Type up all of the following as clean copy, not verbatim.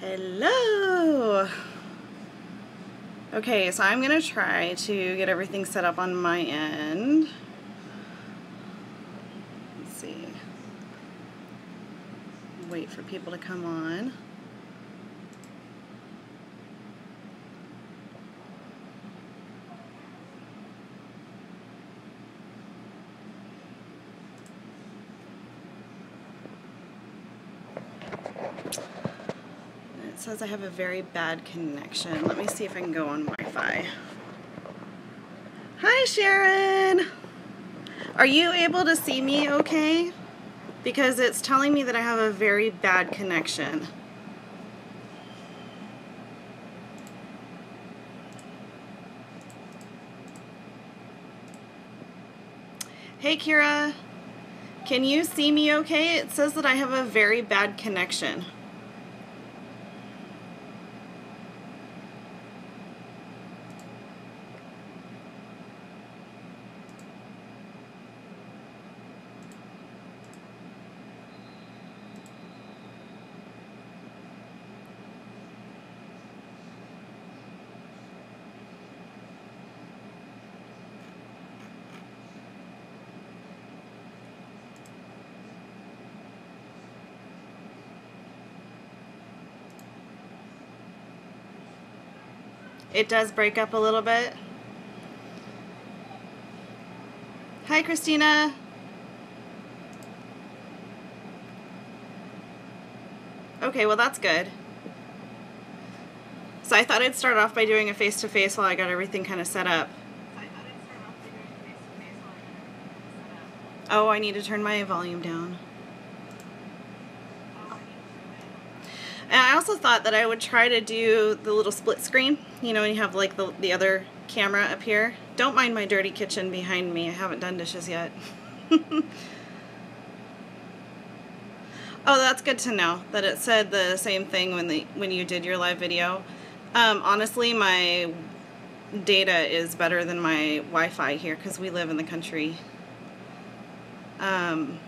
Hello! Okay, so I'm going to try to get everything set up on my end. Let's see. Wait for people to come on. It says I have a very bad connection. Let me see if I can go on Wi-Fi. Hi, Sharon! Are you able to see me okay? Because it's telling me that I have a very bad connection. Hey, Kira. Can you see me okay? It says that I have a very bad connection. It does break up a little bit. Hi, Christina. Okay, well that's good. So I thought I'd start off by doing a face-to-face while I got everything kind of set up. Oh, I need to turn my volume down. And I also thought that I would try to do the little split screen, you know, when you have like the other camera up here. Don't mind my dirty kitchen behind me. I haven't done dishes yet. Oh, that's good to know that it said the same thing when you did your live video. Honestly, my data is better than my Wi-Fi here because we live in the country. I'm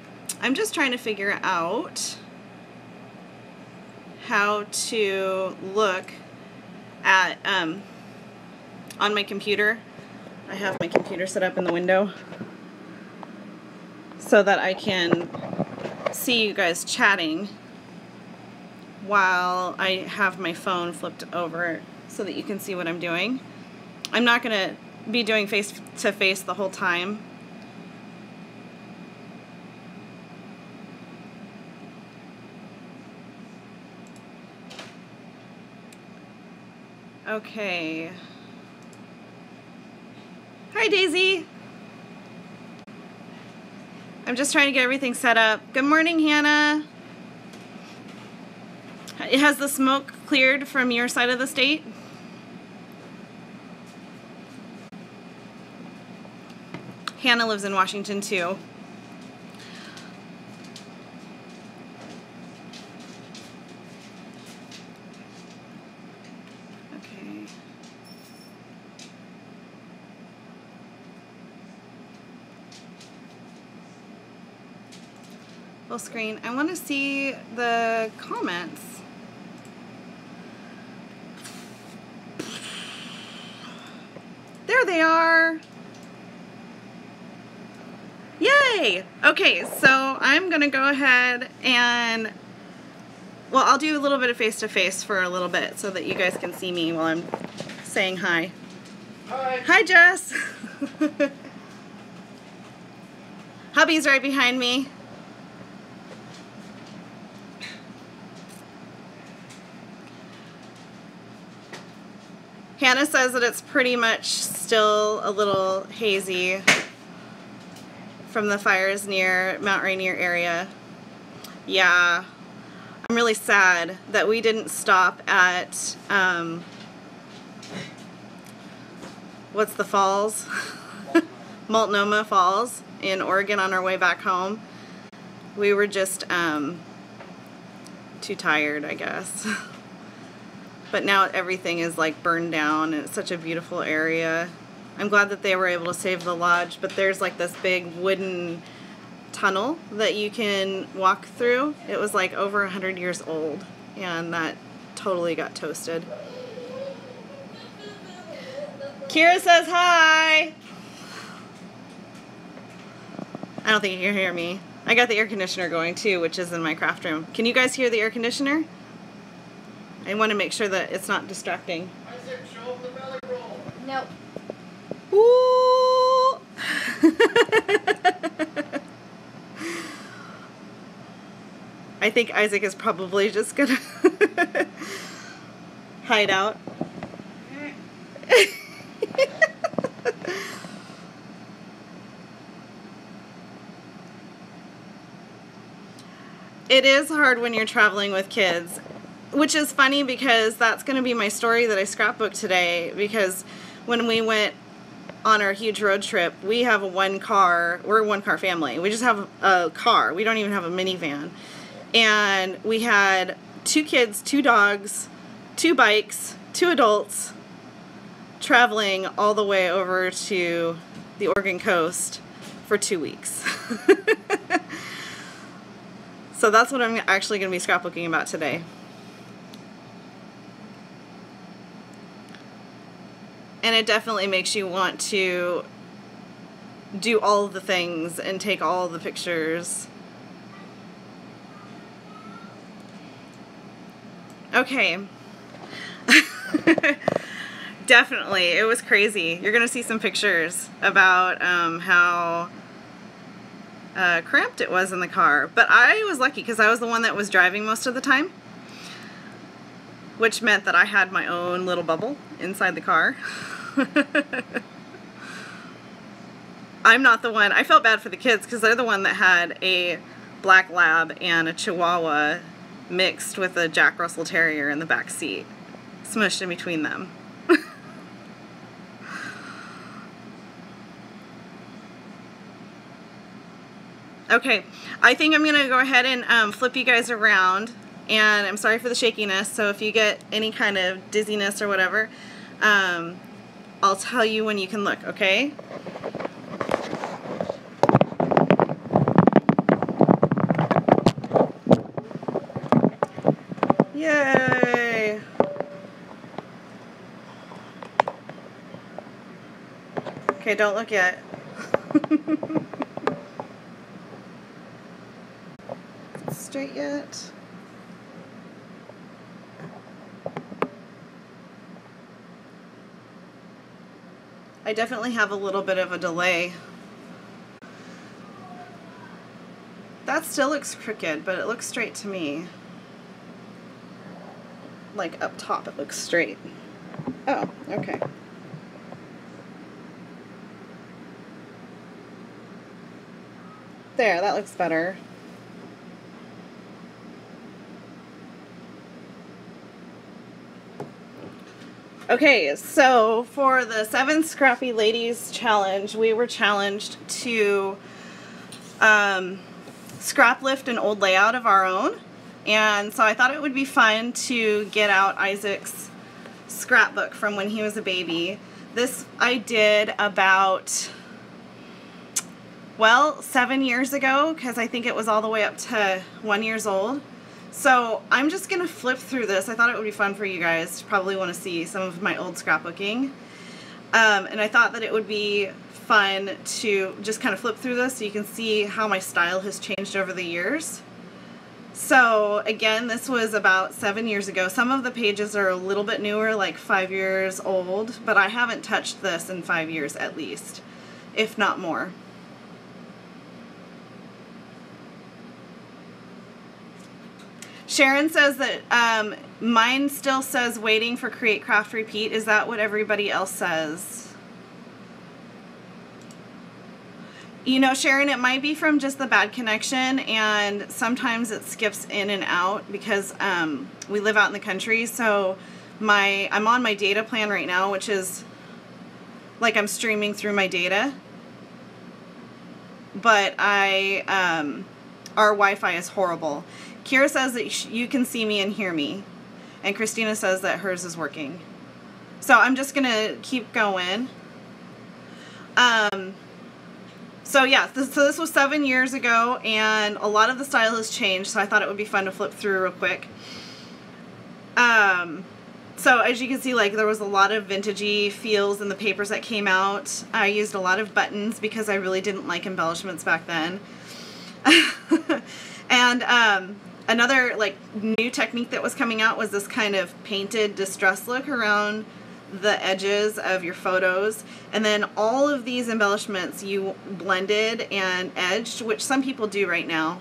just trying to figure out how to look at on my computer. I have my computer set up in the window so that I can see you guys chatting while I have my phone flipped over so that you can see what I'm doing. I'm not going to be doing face-to-face the whole time. Okay. Hi, Daisy. I'm just trying to get everything set up. Good morning, Hannah. Has the smoke cleared from your side of the state? Hannah lives in Washington too. Okay. Full screen. I want to see the comments. There they are. Yay! Okay, so I'm gonna go ahead and, well, I'll do a little bit of face-to-face for a little bit so that you guys can see me while I'm saying hi. Hi. Hi, Jess. Hubby's right behind me. Hannah says that it's pretty much still a little hazy from the fires near Mount Rainier area. Yeah, I'm really sad that we didn't stop at, what's the falls? Multnomah Falls in Oregon on our way back home. We were just too tired, I guess. But now everything is like burned down and it's such a beautiful area. I'm glad that they were able to save the lodge, but there's like this big wooden tunnel that you can walk through. It was like over 100 years old, and that totally got toasted. Kira says hi. I don't think you can hear me. I got the air conditioner going too, which is in my craft room. Can you guys hear the air conditioner? I want to make sure that it's not distracting. Isaac, show him the belly roll. Nope. Ooh. I think Isaac is probably just gonna hide out. It is hard when you're traveling with kids, which is funny because that's going to be my story that I scrapbooked today, because when we went on our huge road trip, we have we're a one-car family. We just have a car. We don't even have a minivan. And we had 2 kids, 2 dogs, 2 bikes, 2 adults traveling all the way over to the Oregon coast for 2 weeks. So that's what I'm actually going to be scrapbooking about today. And it definitely makes you want to do all of the things and take all of the pictures. Okay. Definitely, it was crazy. You're going to see some pictures about how cramped it was in the car. But I was lucky because I was the one that was driving most of the time, which meant that I had my own little bubble inside the car. I'm not the one. I felt bad for the kids because they're the one that had a black lab and a chihuahua mixed with a Jack Russell Terrier in the back seat, smushed in between them. Okay, I think I'm gonna go ahead and flip you guys around, and I'm sorry for the shakiness, so if you get any kind of dizziness or whatever, I'll tell you when you can look, okay? Yay! Okay, don't look yet. Straight yet? I definitely have a little bit of a delay. That still looks crooked, but it looks straight to me. Like up top it looks straight. Oh, okay. There, that looks better. Okay, so for the 7 Scrappy Ladies challenge, we were challenged to scrap lift an old layout of our own. And so I thought it would be fun to get out Isaac's scrapbook from when he was a baby. This I did about, well, 7 years ago, because I think it was all the way up to 1 year old. So I'm just going to flip through this. I thought it would be fun for you guys to probably want to see some of my old scrapbooking. And I thought that it would be fun to just kind of flip through this so you can see how my style has changed over the years. So again, this was about 7 years ago. Some of the pages are a little bit newer, like 5 years old, but I haven't touched this in 5 years at least, if not more. Sharon says that mine still says waiting for create, craft, repeat. Is that what everybody else says? You know, Sharon, it might be from just the bad connection, and sometimes it skips in and out because we live out in the country. So I'm on my data plan right now, which is like I'm streaming through my data. But our Wi-Fi is horrible. Kira says that you can see me and hear me, and Christina says that hers is working. So I'm just gonna keep going. So yeah, so this was 7 years ago, and a lot of the style has changed, so I thought it would be fun to flip through real quick. So as you can see, like, there was a lot of vintagey feels in the papers that came out. I used a lot of buttons because I really didn't like embellishments back then. And another like new technique that was coming out was this kind of painted distress look around the edges of your photos, and then all of these embellishments you blended and edged, which some people do right now.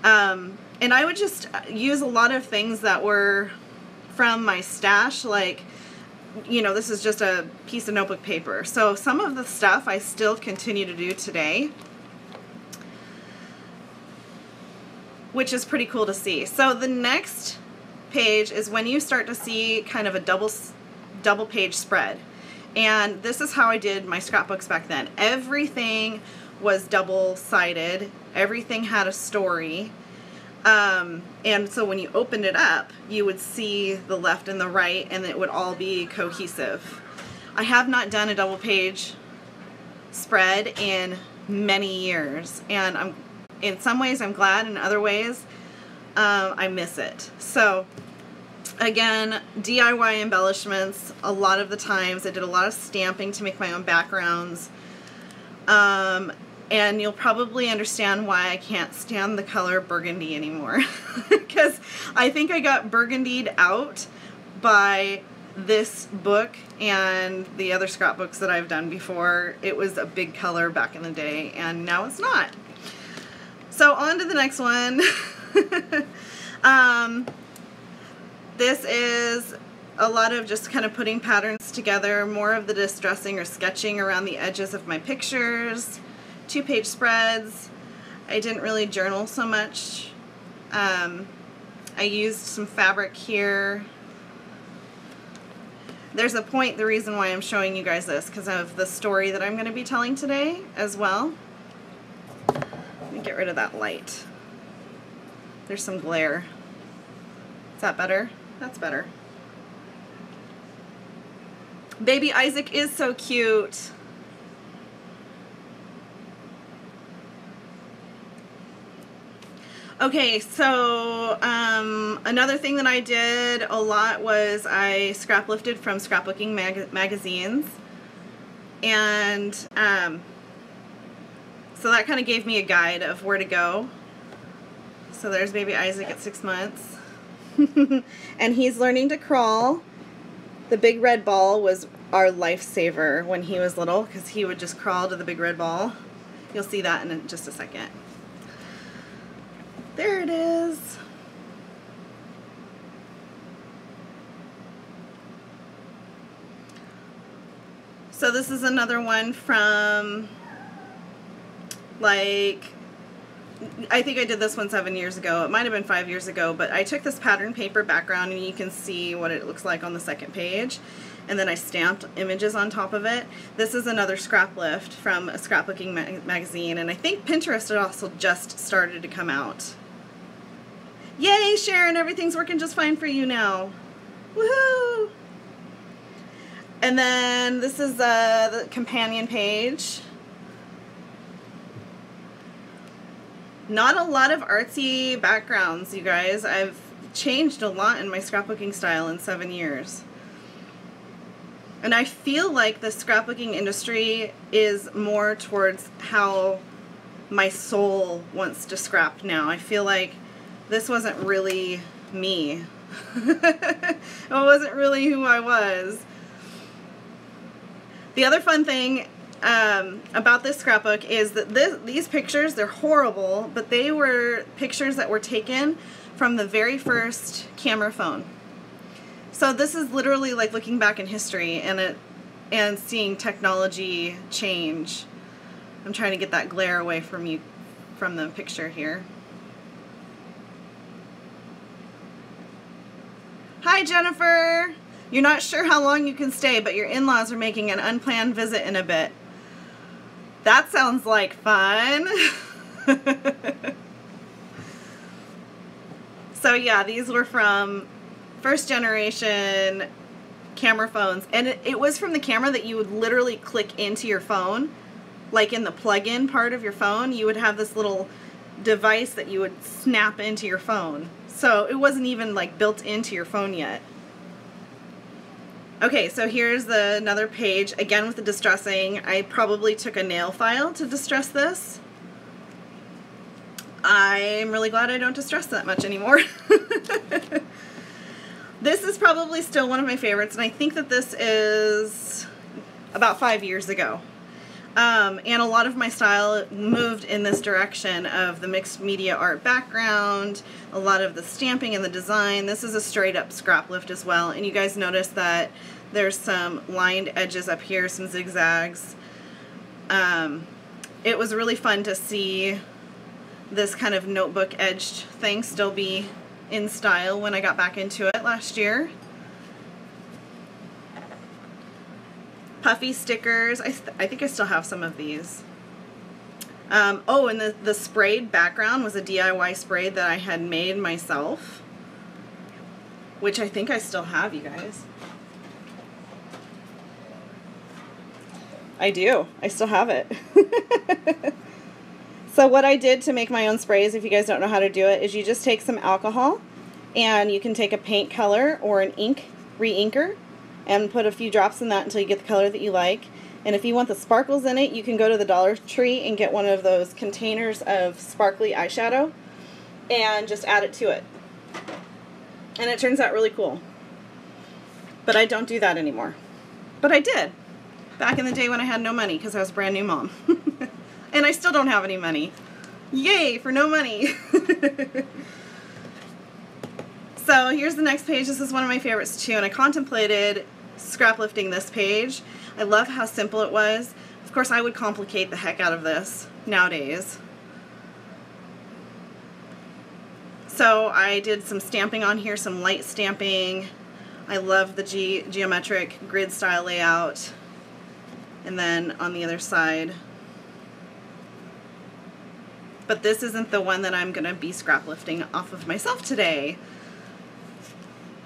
And I would just use a lot of things that were from my stash, like, you know, this is just a piece of notebook paper. So some of the stuff I still continue to do today, which is pretty cool to see. So the next page is when you start to see kind of a double page spread. And this is how I did my scrapbooks back then. Everything was double-sided. Everything had a story. And so when you opened it up, you would see the left and the right, and it would all be cohesive. I have not done a double page spread in many years, and in some ways I'm glad, in other ways I miss it. So again, DIY embellishments. A lot of the times I did a lot of stamping to make my own backgrounds. And you'll probably understand why I can't stand the color burgundy anymore. Because I think I got burgundied out by this book and the other scrapbooks that I've done before. It was a big color back in the day, and now it's not. So on to the next one. This is a lot of just kind of putting patterns together, more of the distressing or sketching around the edges of my pictures. 2-page spreads. I didn't really journal so much. I used some fabric here. There's a point, the reason why I'm showing you guys this, because of the story that I'm going to be telling today as well. Let me get rid of that light. There's some glare. Is that better? That's better. Baby Isaac is so cute. Okay, so another thing that I did a lot was I scrap-lifted from scrapbooking magazines, and so that kind of gave me a guide of where to go. So there's baby Isaac at 6 months, and he's learning to crawl. The big red ball was our lifesaver when he was little, because he would just crawl to the big red ball. You'll see that in just a second. There it is. So this is another one from, like, I think I did this one 7 years ago. It might have been 5 years ago, but I took this pattern paper background, and you can see what it looks like on the second page. And then I stamped images on top of it. This is another scrap lift from a scrapbooking magazine, and I think Pinterest had also just started to come out. Yay, Sharon, everything's working just fine for you now. Woohoo! And then this is the companion page. Not a lot of artsy backgrounds, you guys. I've changed a lot in my scrapbooking style in 7 years. And I feel like the scrapbooking industry is more towards how my soul wants to scrap now. I feel like this wasn't really me. It wasn't really who I was. The other fun thing about this scrapbook is that these pictures, they're horrible, but they were pictures that were taken from the very first camera phone. So this is literally like looking back in history and seeing technology change. I'm trying to get that glare away from you from the picture here. Hi, Jennifer. You're not sure how long you can stay, but your in-laws are making an unplanned visit in a bit. That sounds like fun. So yeah, these were from first generation camera phones, and it was from the camera that you would literally click into your phone, like in the plug-in part of your phone. You would have this little device that you would snap into your phone. So it wasn't even like built into your phone yet. Okay, so here's another page, again with the distressing. I probably took a nail file to distress this. I'm really glad I don't distress that much anymore. This is probably still one of my favorites, and I think that this is about 5 years ago. And a lot of my style moved in this direction of the mixed media art background, a lot of the stamping and the design. This is a straight up scrap lift as well, and you guys notice that there's some lined edges up here, some zigzags. It was really fun to see this kind of notebook edged thing still be in style when I got back into it last year. Puffy stickers. I think I still have some of these. Oh, and the sprayed background was a DIY spray that I had made myself, which I think I still have, you guys. I do. I still have it. So what I did to make my own sprays, if you guys don't know how to do it, is you just take some alcohol, and you can take a paint color or an ink re-inker and put a few drops in that until you get the color that you like. And if you want the sparkles in it, you can go to the Dollar Tree and get one of those containers of sparkly eyeshadow and just add it to it. And it turns out really cool. But I don't do that anymore. But I did back in the day when I had no money because I was a brand new mom. And I still don't have any money. Yay for no money. So here's the next page. This is one of my favorites too, and I contemplated scrap lifting this page. I love how simple it was. Of course, I would complicate the heck out of this nowadays. So I did some stamping on here, some light stamping. I love the geometric grid style layout. And then on the other side. But this isn't the one that I'm going to be scrap lifting off of myself today.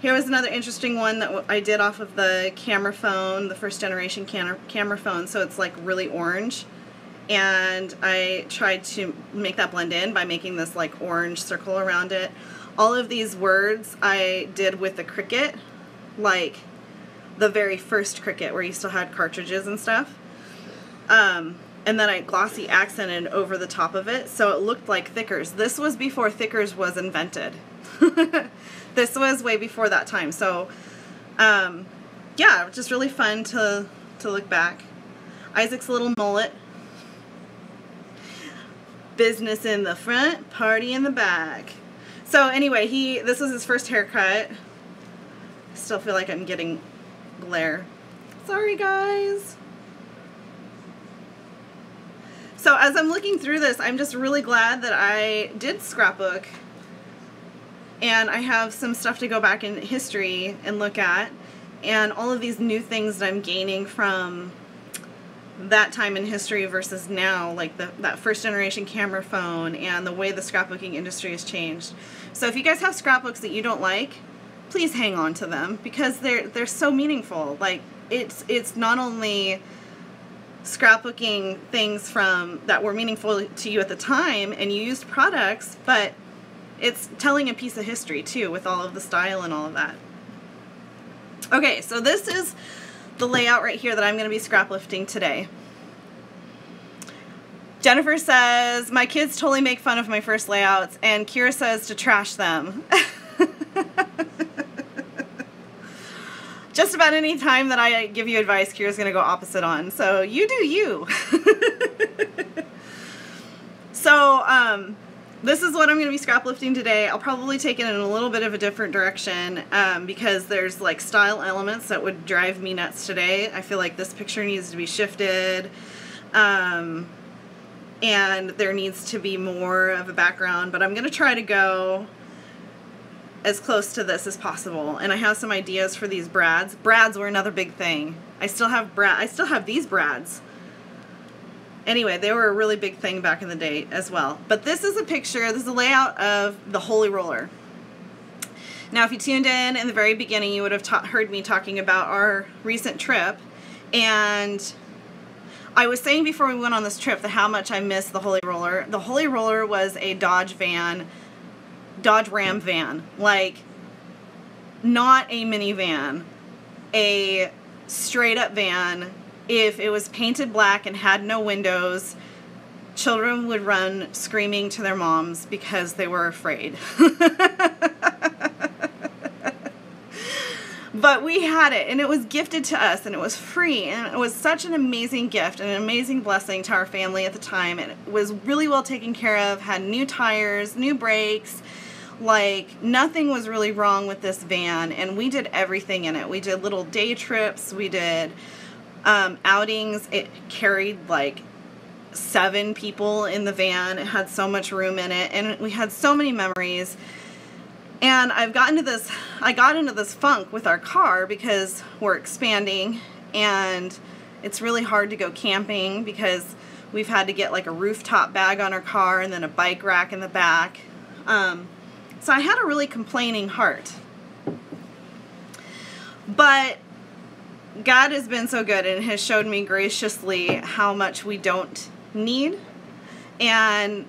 Here was another interesting one that I did off of the camera phone, the first generation camera phone, so it's like really orange. And I tried to make that blend in by making this like orange circle around it. All of these words I did with the Cricut, like the very first Cricut where you still had cartridges and stuff. And then I glossy accented over the top of it so it looked like thickers. This was before thickers was invented. This was way before that time. So yeah, just really fun to look back. Isaac's little mullet. Business in the front, party in the back. So anyway, this was his first haircut. I still feel like I'm getting glare. Sorry guys. So as I'm looking through this, I'm just really glad that I did Scrapbook, and I have some stuff to go back in history and look at, and all of these new things that I'm gaining from that time in history versus now, like that first generation camera phone and the way the scrapbooking industry has changed. So if you guys have scrapbooks that you don't like, please hang on to them because they're so meaningful. Like it's not only scrapbooking things from that were meaningful to you at the time and you used products, but it's telling a piece of history too with all of the style and all of that. Okay, so this is the layout right here that I'm going to be scrap lifting today. Jennifer says, my kids totally make fun of my first layouts, and Kira says to trash them. Just about any time that I give you advice, Kira's going to go opposite on. So you do you. So this is what I'm going to be scrap lifting today. I'll probably take it in a little bit of a different direction because there's like style elements that would drive me nuts today. I feel like this picture needs to be shifted. And there needs to be more of a background, but I'm going to try to go as close to this as possible. And I have some ideas for these brads. Brads were another big thing. I still have these brads. Anyway, they were a really big thing back in the day as well. But this is a picture, this is a layout of the Holy Roller. Now if you tuned in the very beginning, you would have heard me talking about our recent trip, and I was saying before we went on this trip that how much I miss the Holy Roller. The Holy Roller was a Dodge Ram van. Like, not a minivan. A straight up van. If it was painted black and had no windows, children would run screaming to their moms because they were afraid. But we had it, and it was gifted to us, and it was free, and it was such an amazing gift and an amazing blessing to our family at the time. And it was really well taken care of, had new tires, new brakes, like nothing was really wrong with this van, and we did everything in it. We did little day trips, we did outings. It carried like 7 people in the van. It had so much room in it, and we had so many memories. And I got into this funk with our car because we're expanding, and it's really hard to go camping because we've had to get like a rooftop bag on our car and then a bike rack in the back. So I had a really complaining heart. But God has been so good and has showed me graciously how much we don't need, and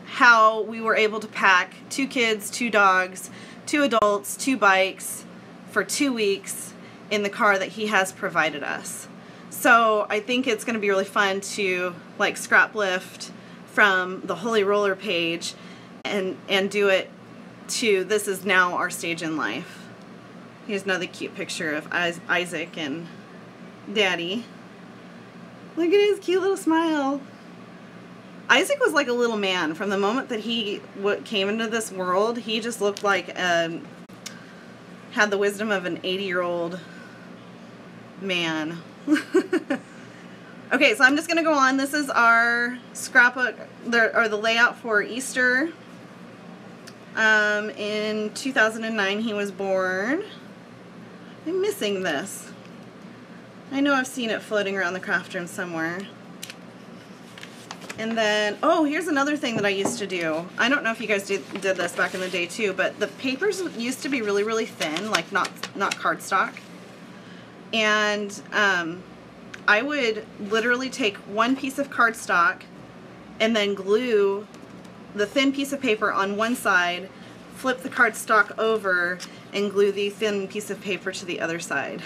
how we were able to pack 2 kids, 2 dogs, 2 adults, 2 bikes for 2 weeks in the car that he has provided us. So I think it's going to be really fun to like scrap lift from the Holy Roller page and do it to This Is Now Our Stage in Life. Here's another cute picture of Isaac and Daddy. Look at his cute little smile. Isaac was like a little man. From the moment that he came into this world, he just looked like had the wisdom of an 80-year-old man. Okay, so I'm just going to go on. This is our scrapbook, or the layout for Easter. In 2009 he was born. I'm missing this. I know I've seen it floating around the craft room somewhere. And then, oh, here's another thing that I used to do. I don't know if you guys did this back in the day too, but the papers used to be really, really thin, like not cardstock. And I would literally take one piece of cardstock and then glue the thin piece of paper on one side, flip the cardstock over, and glue the thin piece of paper to the other side.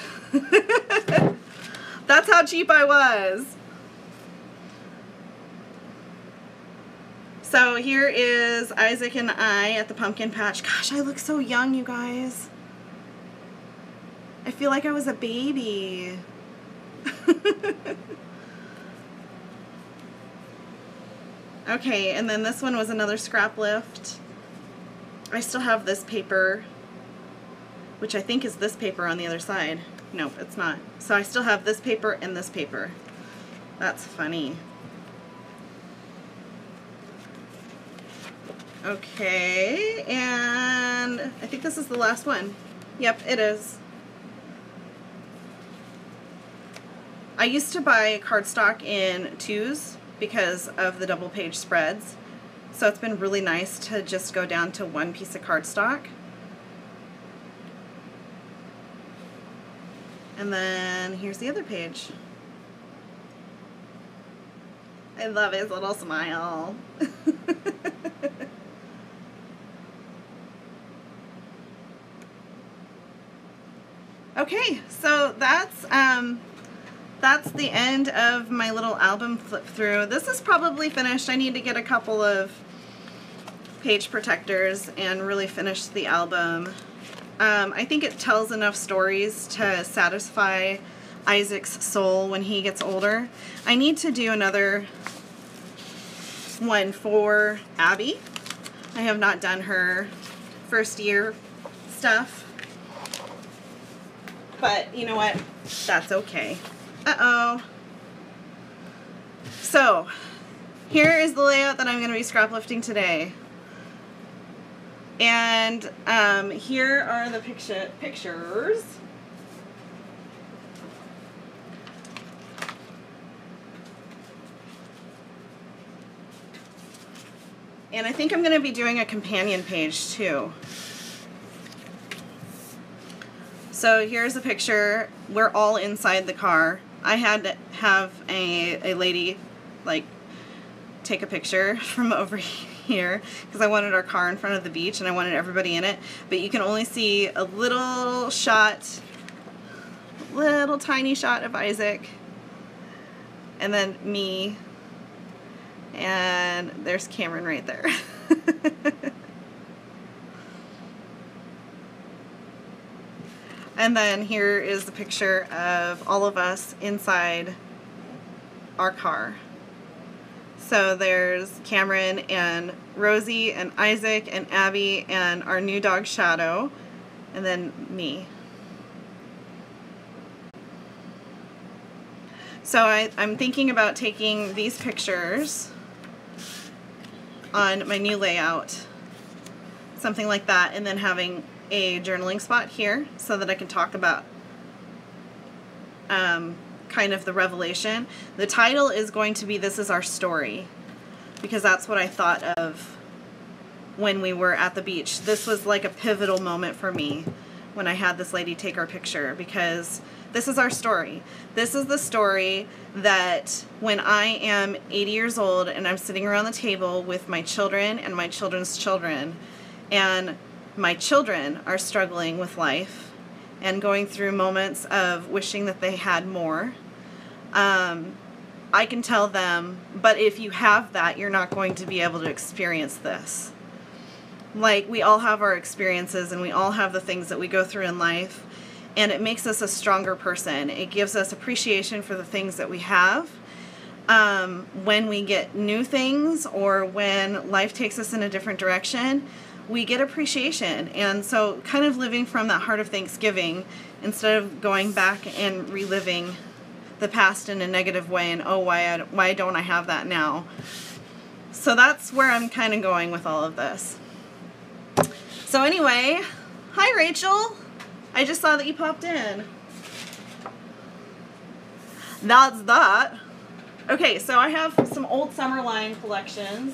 That's how cheap I was. So here is Isaac and I at the pumpkin patch. Gosh, I look so young, you guys. I feel like I was a baby. Okay, and then this one was another scrap lift. I still have this paper, which I think is this paper on the other side. Nope, it's not. So I still have this paper and this paper. That's funny. Okay, and I think this is the last one. Yep, it is. I used to buy cardstock in 2s because of the double page spreads. So it's been really nice to just go down to one piece of cardstock. And then here's the other page. I love his little smile. Okay, so that's the end of my little album flip through. This is probably finished. I need to get a couple of page protectors and really finish the album. I think it tells enough stories to satisfy Isaac's soul when he gets older. I need to do another one for Abby. I have not done her first year stuff. But you know what? That's okay. Uh-oh. So, here is the layout that I'm going to be scrap lifting today. And here are the pictures. And I think I'm going to be doing a companion page too. So here's a picture. We're all inside the car. I had have a lady like take a picture from over here because I wanted our car in front of the beach and I wanted everybody in it, but you can only see a little tiny shot of Isaac and then me, and there's Cameron right there. And then here is the picture of all of us inside our car. So there's Cameron and Rosie and Isaac and Abby and our new dog Shadow, and then me. So I'm thinking about taking these pictures on my new layout, something like that, and then having a journaling spot here so that I can talk about kind of the revelation. The title is going to be This Is Our Story, because that's what I thought of when we were at the beach. This was like a pivotal moment for me when I had this lady take our picture, because this is our story. This is the story that when I am 80 years old and I'm sitting around the table with my children and my children's children, and my children are struggling with life and going through moments of wishing that they had more, I can tell them, but if you have that, you're not going to be able to experience this. Like, we all have our experiences and we all have the things that we go through in life, and it makes us a stronger person. It gives us appreciation for the things that we have. When we get new things or when life takes us in a different direction, we get appreciation. And so kind of living from that heart of Thanksgiving instead of going back and reliving the past in a negative way and, oh, why don't I have that now? So that's where I'm kind of going with all of this. So anyway, hi Rachel. I just saw that you popped in. That's that. Okay, so I have some old Summerline collections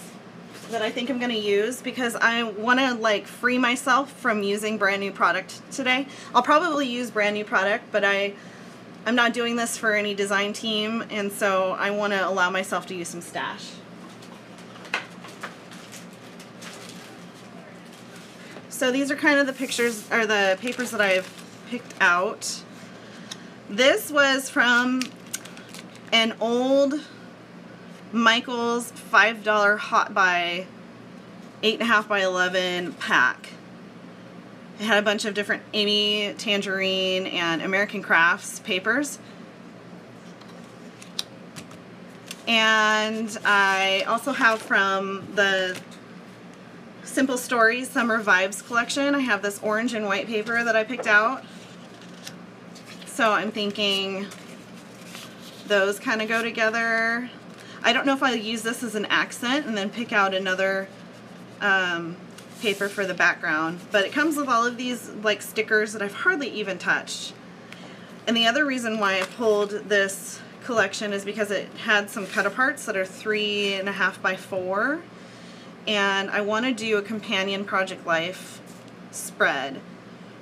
that I think I'm going to use because I want to like free myself from using brand new product today. I'll probably use brand new product, but I'm not doing this for any design team, and so I want to allow myself to use some stash. So these are kind of the pictures, or the papers that I've picked out. This was from an old Michael's $5 Hot Buy 8.5 by 11 pack. It had a bunch of different Amy, Tangerine, and American Crafts papers. And I also have from the Simple Stories Summer Vibes collection, I have this orange and white paper that I picked out. So I'm thinking those kind of go together. I don't know if I'll use this as an accent and then pick out another paper for the background, but it comes with all of these like stickers that I've hardly even touched. And the other reason why I pulled this collection is because it had some cut-aparts that are 3.5 by 4, and I want to do a companion Project Life spread.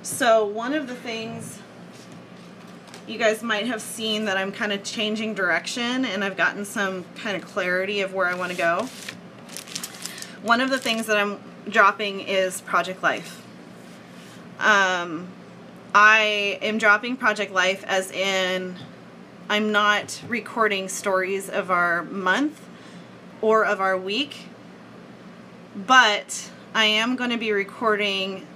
So one of the things you guys might have seen that I'm kind of changing direction, and I've gotten some kind of clarity of where I want to go. One of the things that I'm dropping is Project Life. I am dropping Project Life as in I'm not recording stories of our month or of our week, but I am going to be recording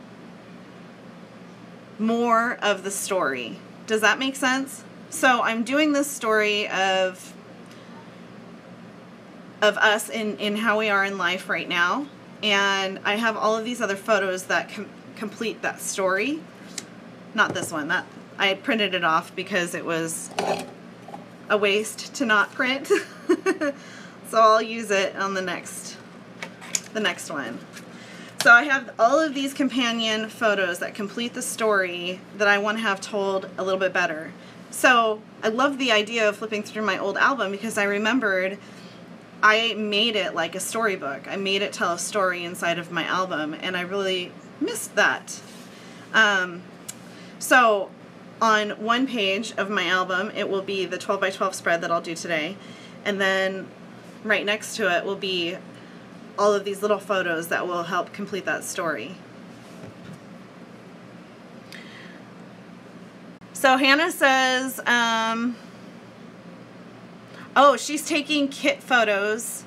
more of the story. Does that make sense? So I'm doing this story of us in how we are in life right now, and I have all of these other photos that complete that story. Not this one. That I printed it off because it was a waste to not print. So I'll use it on the next one. So I have all of these companion photos that complete the story that I want to have told a little bit better. So I love the idea of flipping through my old album because I remembered I made it like a storybook. I made it tell a story inside of my album, and I really missed that. So on one page of my album, it will be the 12 by 12 spread that I'll do today. And then right next to it will be all of these little photos that will help complete that story. So Hannah says, oh, she's taking kit photos,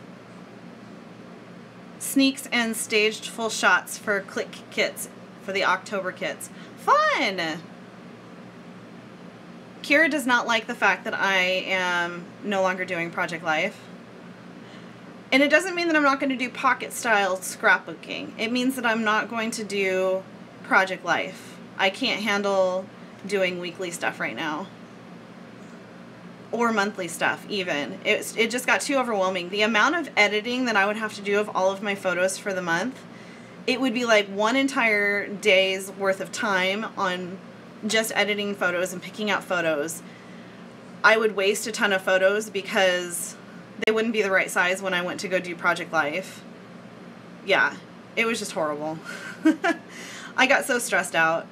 sneaks and staged full shots for Click Kits, for the October kits. Fun! Kira does not like the fact that I am no longer doing Project Life. And it doesn't mean that I'm not going to do pocket style scrapbooking. It means that I'm not going to do Project Life. I can't handle doing weekly stuff right now. Or monthly stuff, even. It just got too overwhelming. The amount of editing that I would have to do of all of my photos for the month, it would be like one entire day's worth of time on just editing photos and picking out photos. I would waste a ton of photos because they wouldn't be the right size when I went to go do Project Life. Yeah, it was just horrible. I got so stressed out.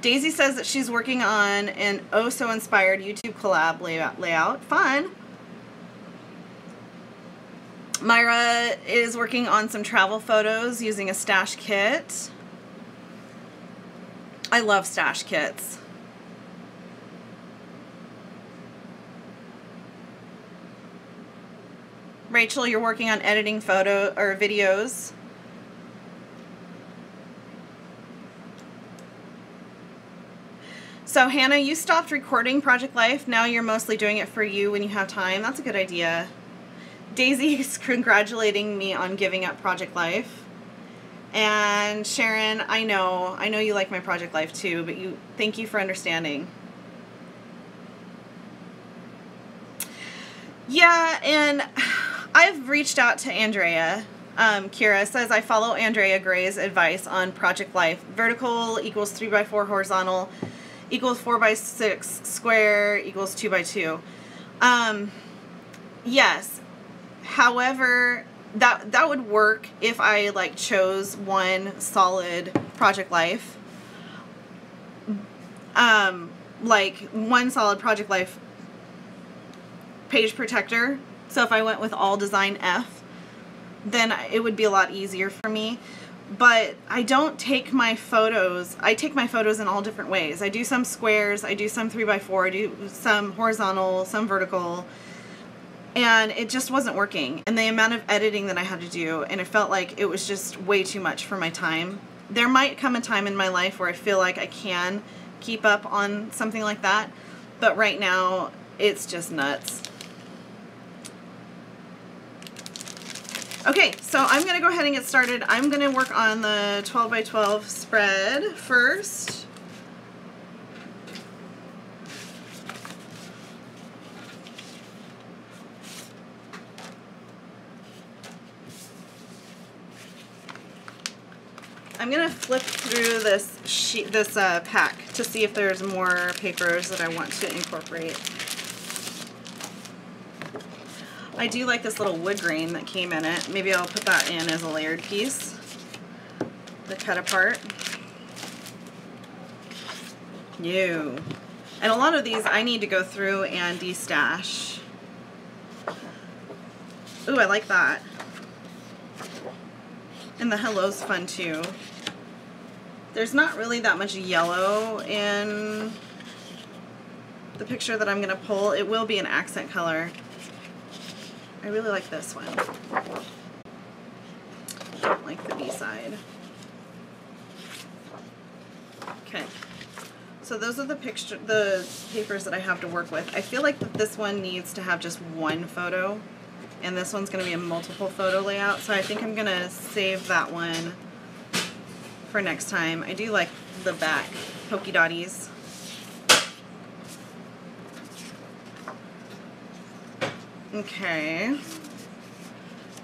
Daisy says that she's working on an oh so inspired YouTube collab layout. Fun. Myra is working on some travel photos using a stash kit. I love stash kits. Rachel, you're working on editing photo or videos. So Hannah, you stopped recording Project Life. Now you're mostly doing it for you when you have time. That's a good idea. Daisy is congratulating me on giving up Project Life. And Sharon, I know you like my Project Life too, but thank you for understanding. Yeah, and I've reached out to Andrea. Kira says, I follow Andrea Gray's advice on Project Life. Vertical equals 3 by 4, horizontal equals 4 by 6, square equals 2 by 2. Yes. However, that would work if I like chose one solid Project Life. Like one solid Project Life page protector. So if I went with all design F, then it would be a lot easier for me. But I don't take my photos, I take my photos in all different ways. I do some squares, I do some 3 by 4, I do some horizontal, some vertical, and it just wasn't working. And the amount of editing that I had to do, and it felt like it was just way too much for my time. There might come a time in my life where I feel like I can keep up on something like that, but right now it's just nuts. Okay, so I'm going to go ahead and get started. I'm going to work on the 12 by 12 spread first. I'm going to flip through this sheet, this pack to see if there's more papers that I want to incorporate. I do like this little wood grain that came in it. Maybe I'll put that in as a layered piece. The cut apart. No. And a lot of these I need to go through and destash. Ooh, I like that. And the hello's fun too. There's not really that much yellow in the picture that I'm going to pull. It will be an accent color. I really like this one. Don't like the B side. Okay. So those are the papers that I have to work with. I feel like that this one needs to have just one photo, and this one's going to be a multiple photo layout, so I think I'm going to save that one for next time. I do like the back polka dotties. Okay.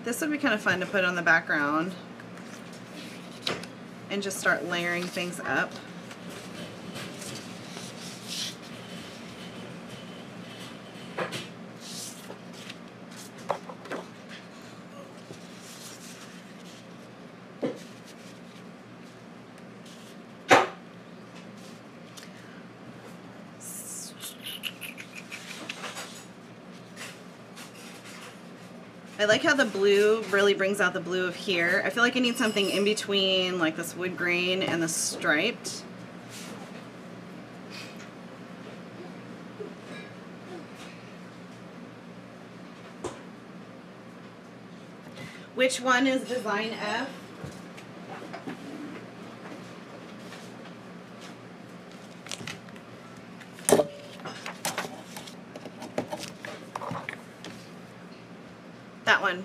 This would be kind of fun to put on the background and just start layering things up. I like how the blue really brings out the blue of here. I feel like I need something in between like this wood grain and the striped. Which one is design F? That one.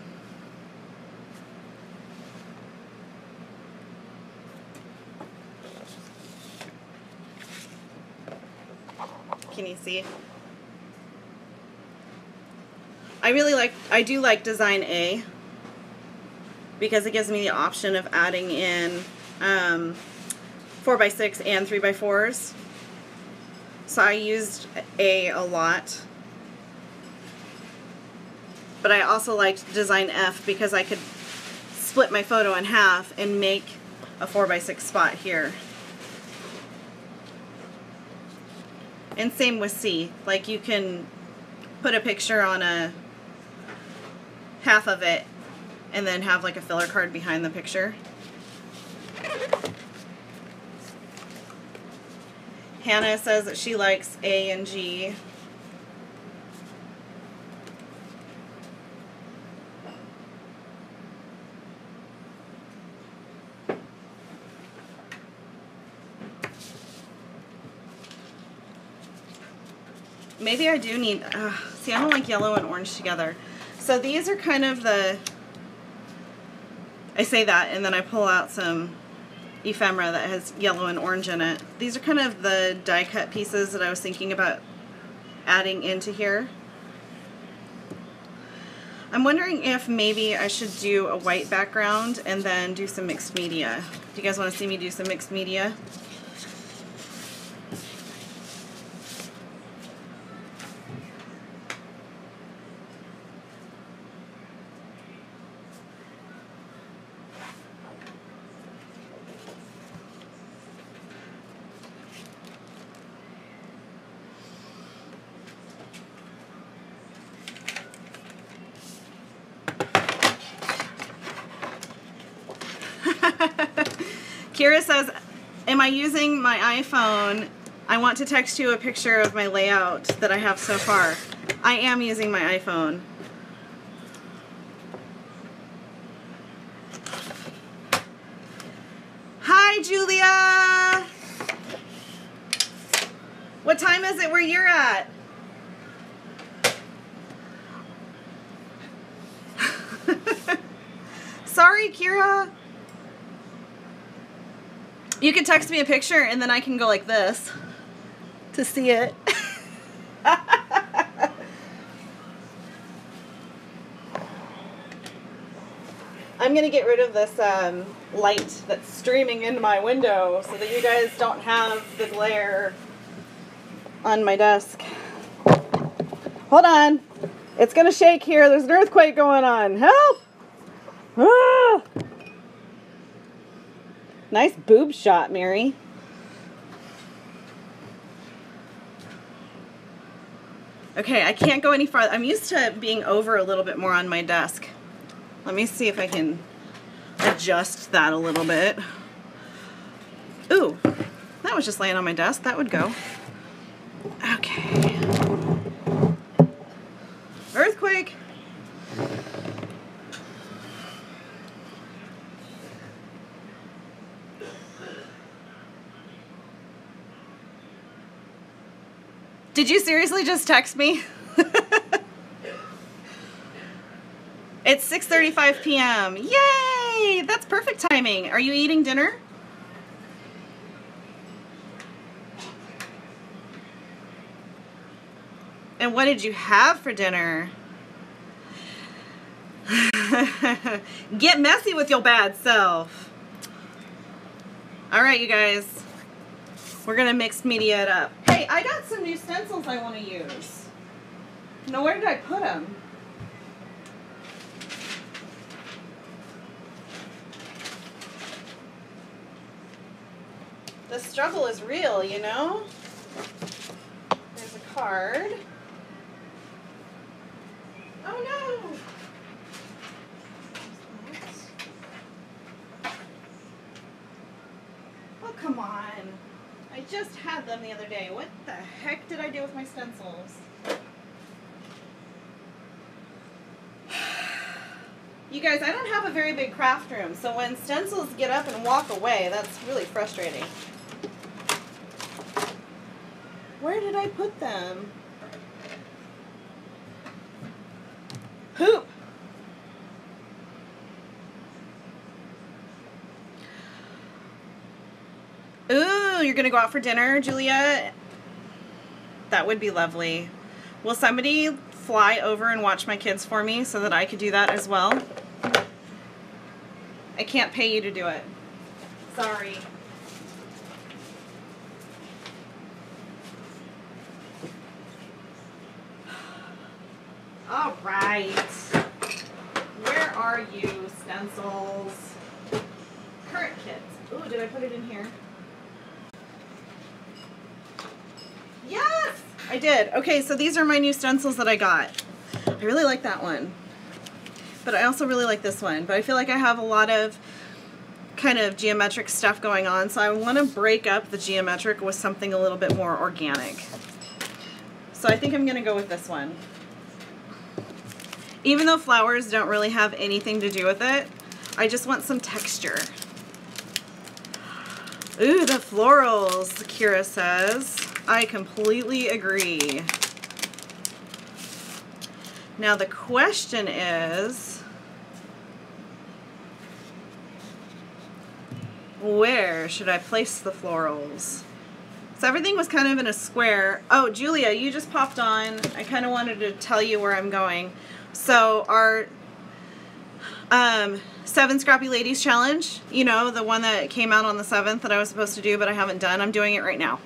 Can you see? I do like design A because it gives me the option of adding in 4x6 and 3x4s. So I used A a lot. But I also liked design F because I could split my photo in half and make a 4x6 spot here. And same with C. Like you can put a picture on a half of it and then have like a filler card behind the picture. Hannah says that she likes A and G. Maybe I do need, see, I don't like yellow and orange together. So these are kind of the, I say that and then I pull out some ephemera that has yellow and orange in it. These are kind of the die cut pieces that I was thinking about adding into here. I'm wondering if maybe I should do a white background and then do some mixed media. Do you guys want to see me do some mixed media? Kira says, am I using my iPhone? I want to text you a picture of my layout that I have so far. I am using my iPhone. Hi, Julia! What time is it where you're at? Sorry, Kira. You can text me a picture and then I can go like this to see it. I'm going to get rid of this light that's streaming into my window so that you guys don't have the glare on my desk. Hold on. It's going to shake here. There's an earthquake going on. Help! Ah! Nice boob shot, Mary. Okay, I can't go any farther. I'm used to being over a little bit more on my desk. Let me see if I can adjust that a little bit. Ooh, that was just laying on my desk. That would go. Okay. Earthquake. Did you seriously just text me? It's 6:35 p.m. Yay! That's perfect timing. Are you eating dinner? And what did you have for dinner? Get messy with your bad self. All right, you guys. We're gonna mix media it up. Hey, I got some new stencils I want to use. Now, where did I put them? The struggle is real, you know? There's a card. Oh no! just had them the other day. What the heck did I do with my stencils? You guys, I don't have a very big craft room, so when stencils get up and walk away, that's really frustrating. Where did I put them? Poop! Ooh, you're gonna go out for dinner, Julia? That would be lovely. Will somebody fly over and watch my kids for me so that I could do that as well? I can't pay you to do it. Sorry. All right. Where are you, stencils? Current kits. Ooh, did I put it in here? Yes, I did. Okay, so these are my new stencils that I got. I really like that one. But I also really like this one. But I feel like I have a lot of kind of geometric stuff going on, so I want to break up the geometric with something a little bit more organic. So I think I'm going to go with this one. Even though flowers don't really have anything to do with it, I just want some texture. Ooh, the florals, Kira says. I completely agree. Now the question is, where should I place the florals? So everything was kind of in a square. Oh, Julia, you just popped on. I kind of wanted to tell you where I'm going. So our 7 Scrappy Ladies Challenge, you know, the one that came out on the 7th that I was supposed to do, but I haven't done. I'm doing it right now.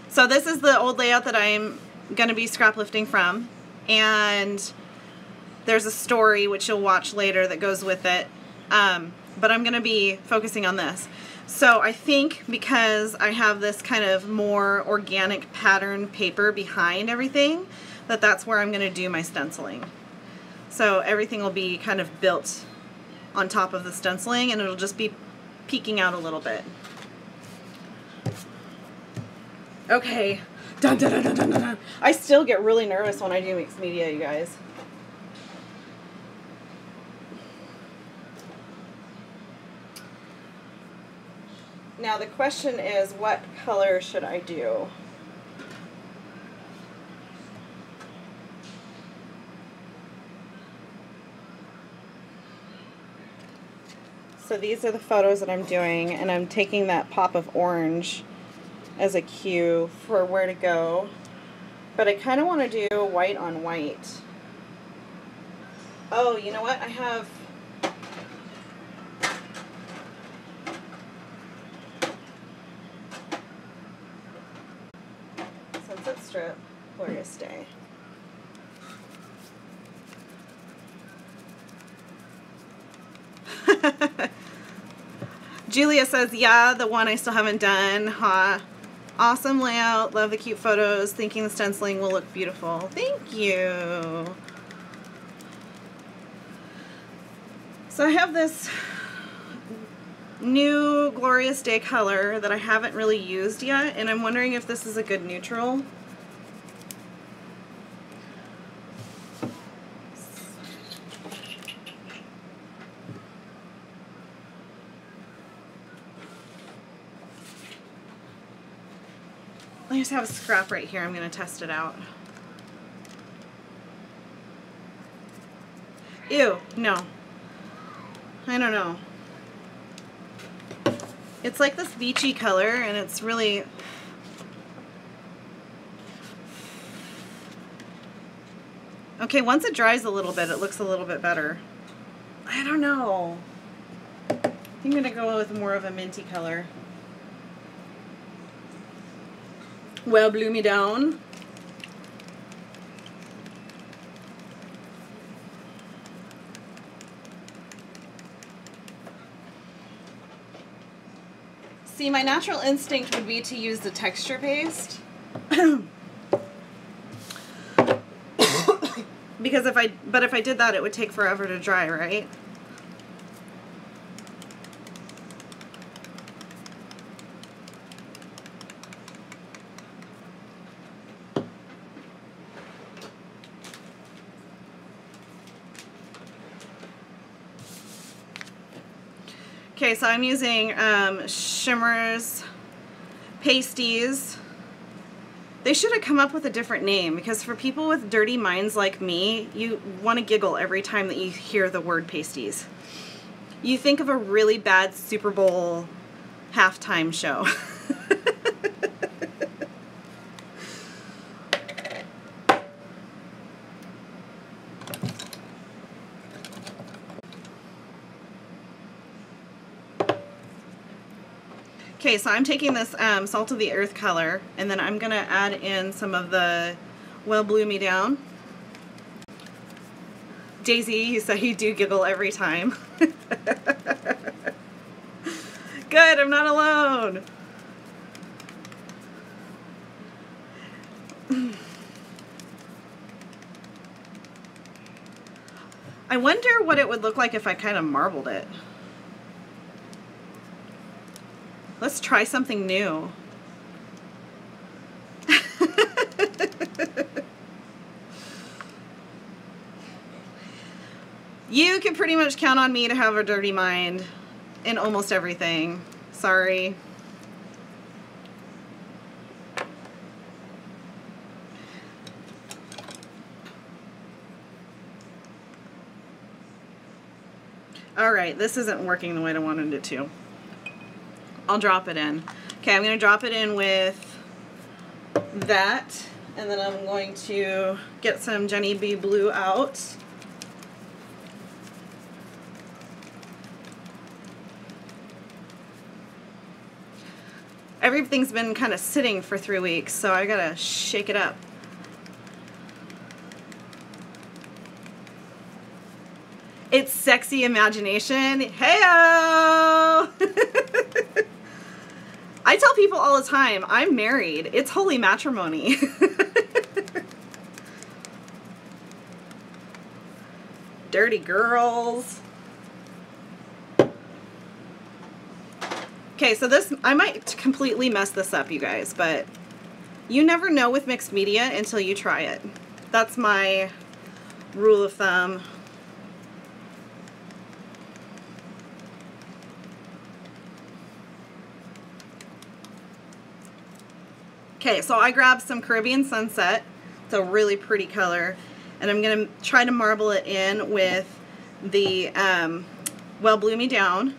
So this is the old layout that I'm going to be scrap lifting from, and there's a story which you'll watch later that goes with it, but I'm going to be focusing on this. So I think because I have this kind of more organic pattern paper behind everything, that's where I'm going to do my stenciling. So everything will be kind of built on top of the stenciling, and it'll just be peeking out a little bit. Okay. Dun, dun, dun, dun, dun, dun. I still get really nervous when I do mixed media, you guys. Now the question is, what color should I do? So these are the photos that I'm doing, and I'm taking that pop of orange as a cue for where to go. But I kind of want to do white on white. Oh, you know what? I have... Sunset Strip, Glorious Day. Julia says, yeah, the one I still haven't done. Ha. Awesome layout. Love the cute photos. Thinking the stenciling will look beautiful. Thank you. So I have this new Glorious Day color that I haven't really used yet, and I'm wondering if this is a good neutral. I just have a scrap right here. I'm going to test it out. Ew, no. I don't know. It's like this beachy color, and it's really... Okay, once it dries a little bit, it looks a little bit better. I don't know. I think I'm going to go with more of a minty color. Well, blew me down. See, my natural instinct would be to use the texture paste. Because if I did that, it would take forever to dry, right? Okay, so I'm using Shimmer's Pasties. They should have come up with a different name, because for people with dirty minds like me, you want to giggle every time that you hear the word pasties. You think of a really bad Super Bowl halftime show. Okay, so I'm taking this Salt of the Earth color, and then I'm going to add in some of the Well Blue Me Down. Daisy, you said you do giggle every time. Good, I'm not alone. I wonder what it would look like if I kind of marbled it. Let's try something new. You can pretty much count on me to have a dirty mind in almost everything. Sorry. Alright, this isn't working the way I wanted it to. I'll drop it in. Okay, I'm going to drop it in with that, and then I'm going to get some Jenny B Blue out. Everything's been kind of sitting for 3 weeks, so I gotta shake it up. It's sexy imagination. Hey-o! I tell people all the time, I'm married. It's holy matrimony. Dirty girls. Okay, so this, I might completely mess this up, you guys, but you never know with mixed media until you try it. That's my rule of thumb. Okay, so I grabbed some Caribbean Sunset. It's a really pretty color, and I'm going to try to marble it in with the Well Blue Me Down.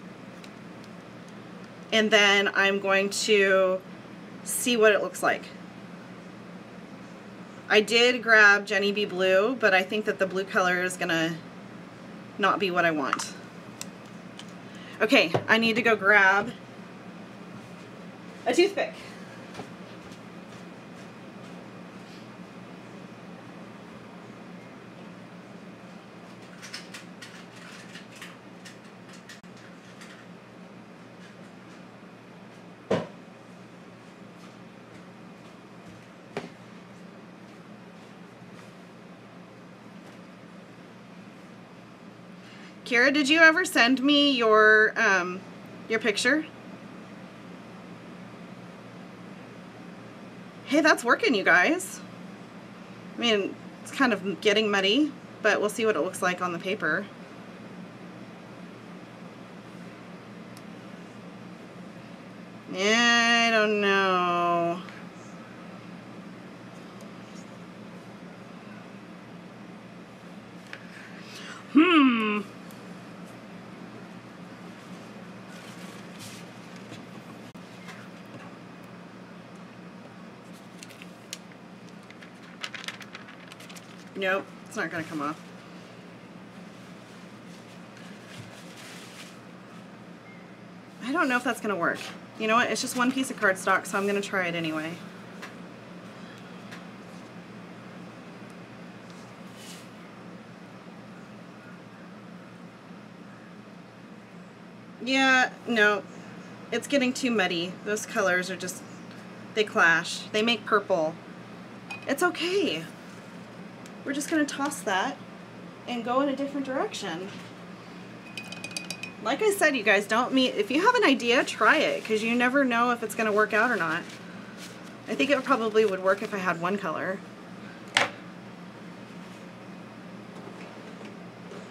And then I'm going to see what it looks like. I did grab Jenny B Blue, but I think that the blue color is gonna not be what I want. Okay, I need to go grab a toothpick. Kira, did you ever send me your picture? Hey, that's working, you guys. I mean, it's kind of getting muddy, but we'll see what it looks like on the paper. Yeah, I don't know. Nope, it's not going to come off. I don't know if that's going to work. You know what? It's just one piece of cardstock, so I'm going to try it anyway. Yeah, no. It's getting too muddy. Those colors are just, they clash. They make purple. It's okay. We're just going to toss that and go in a different direction. Like I said, you guys, if you have an idea, try it, because you never know if it's going to work out or not. I think it probably would work if I had one color.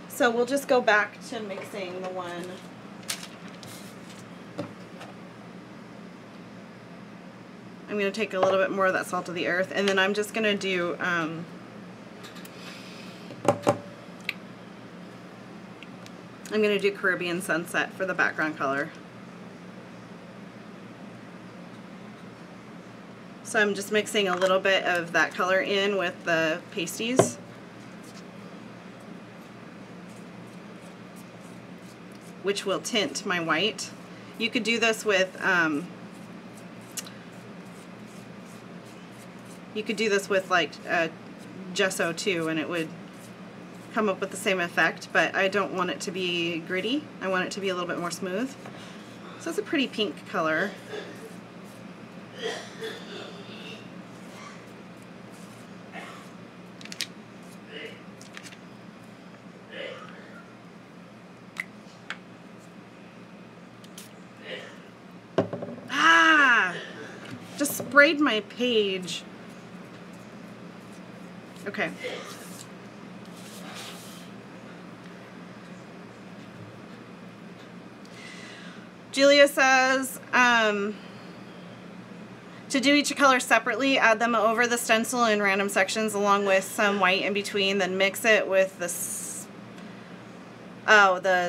So we'll just go back to mixing the one I'm going to take a little bit more of that salt of the earth, and then I'm just going to do Caribbean Sunset for the background color. So I'm just mixing a little bit of that color in with the pasties. Which will tint my white. You could do this with like gesso too, and it would come up with the same effect, but I don't want it to be gritty. I want it to be a little bit more smooth. So it's a pretty pink color. Just sprayed my page. Okay. Julia says, to do each color separately, add them over the stencil in random sections along with some white in between, then mix it with the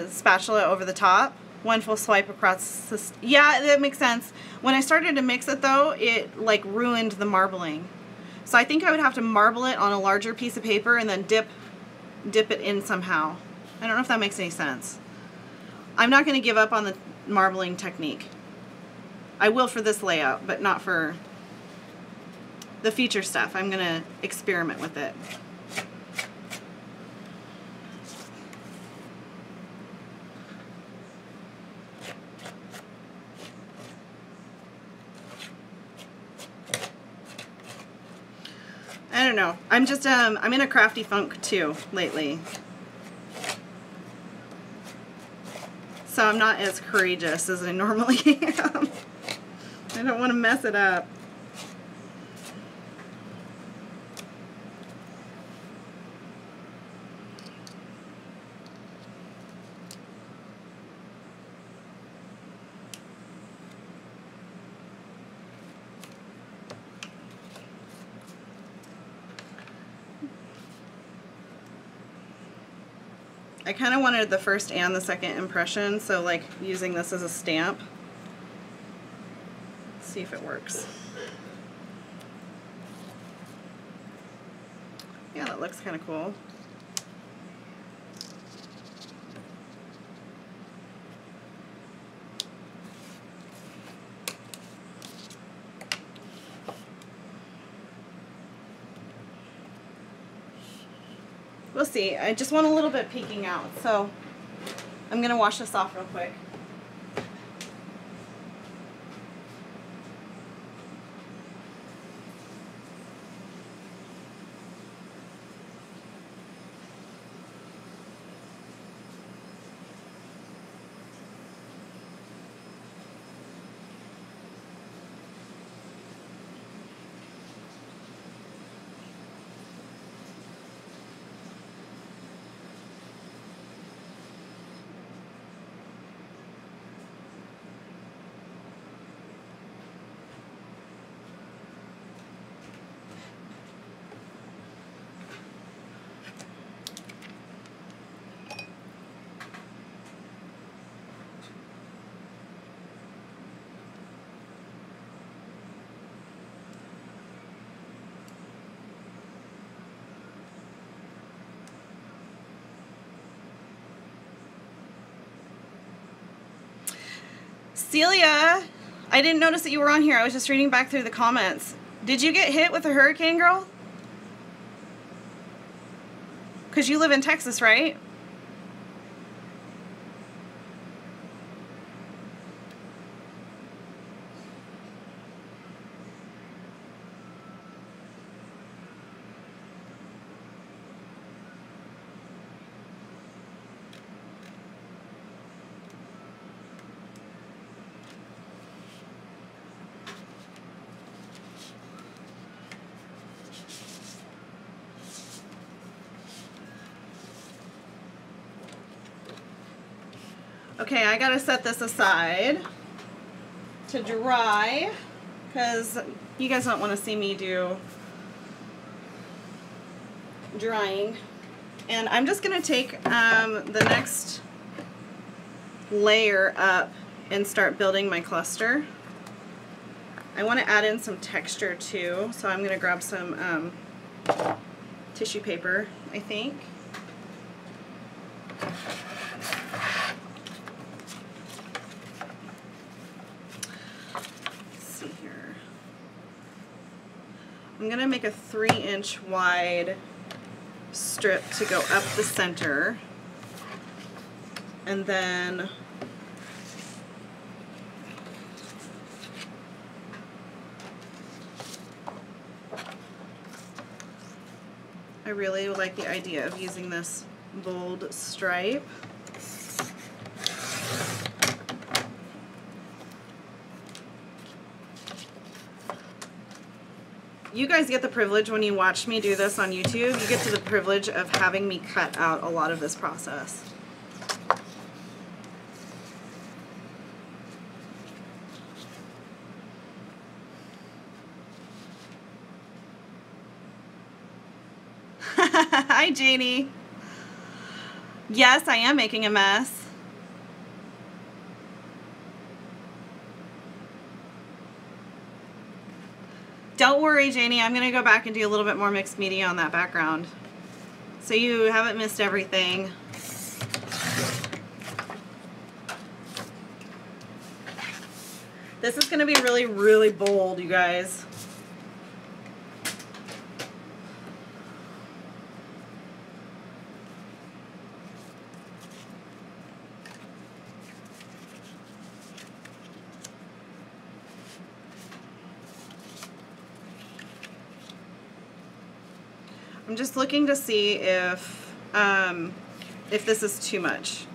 spatula over the top. One full swipe across this. Yeah, that makes sense. When I started to mix it though, it like ruined the marbling. So I think I would have to marble it on a larger piece of paper and then dip it in somehow. I don't know if that makes any sense. I'm not going to give up on the marbling technique. I will for this layout, but not for the feature stuff. I'm going to experiment with it. I don't know. I'm just, I'm in a crafty funk too lately. So I'm not as courageous as I normally am. I don't want to mess it up. I kind of wanted the first and the second impression, so like using this as a stamp. Let's see if it works. Yeah, that looks kind of cool. We'll see. I just want a little bit peeking out, so I'm going to wash this off real quick. Celia, I didn't notice that you were on here. I was just reading back through the comments. Did you get hit with a hurricane, girl? Because you live in Texas, right? Okay, I gotta set this aside to dry. because you guys don't want to see me do drawing. And I'm just going to take the next layer up and start building my cluster. I want to add in some texture too, so I'm going to grab some tissue paper, I think. Let's see here. I'm going to make a 3-inch wide strip to go up the center, and then I really like the idea of using this bold stripe. You guys get the privilege when you watch me do this on YouTube. You get to the privilege of having me cut out a lot of this process. Hi, Janie. Yes, I am making a mess. Don't worry, Janie. I'm going to go back and do a little bit more mixed media on that background, so you haven't missed everything. This is going to be really, really bold, you guys. I'm just looking to see if this is too much.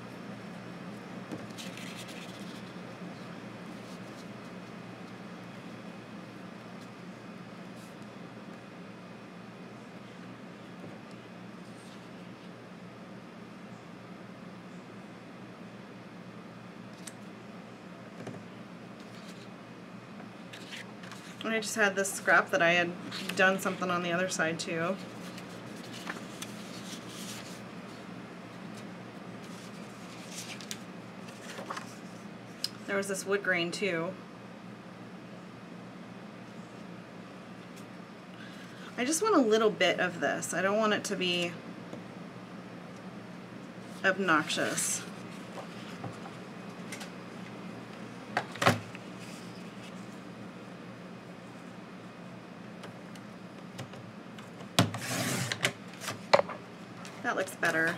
And I just had this scrap that I had done something on the other side too. There was this wood grain too. I just want a little bit of this. I don't want it to be obnoxious. That looks better.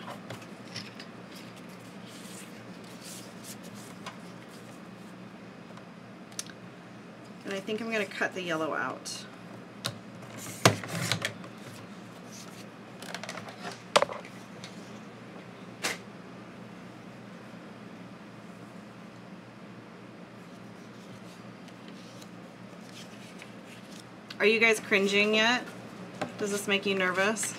And I think I'm going to cut the yellow out. Are you guys cringing yet? Does this make you nervous?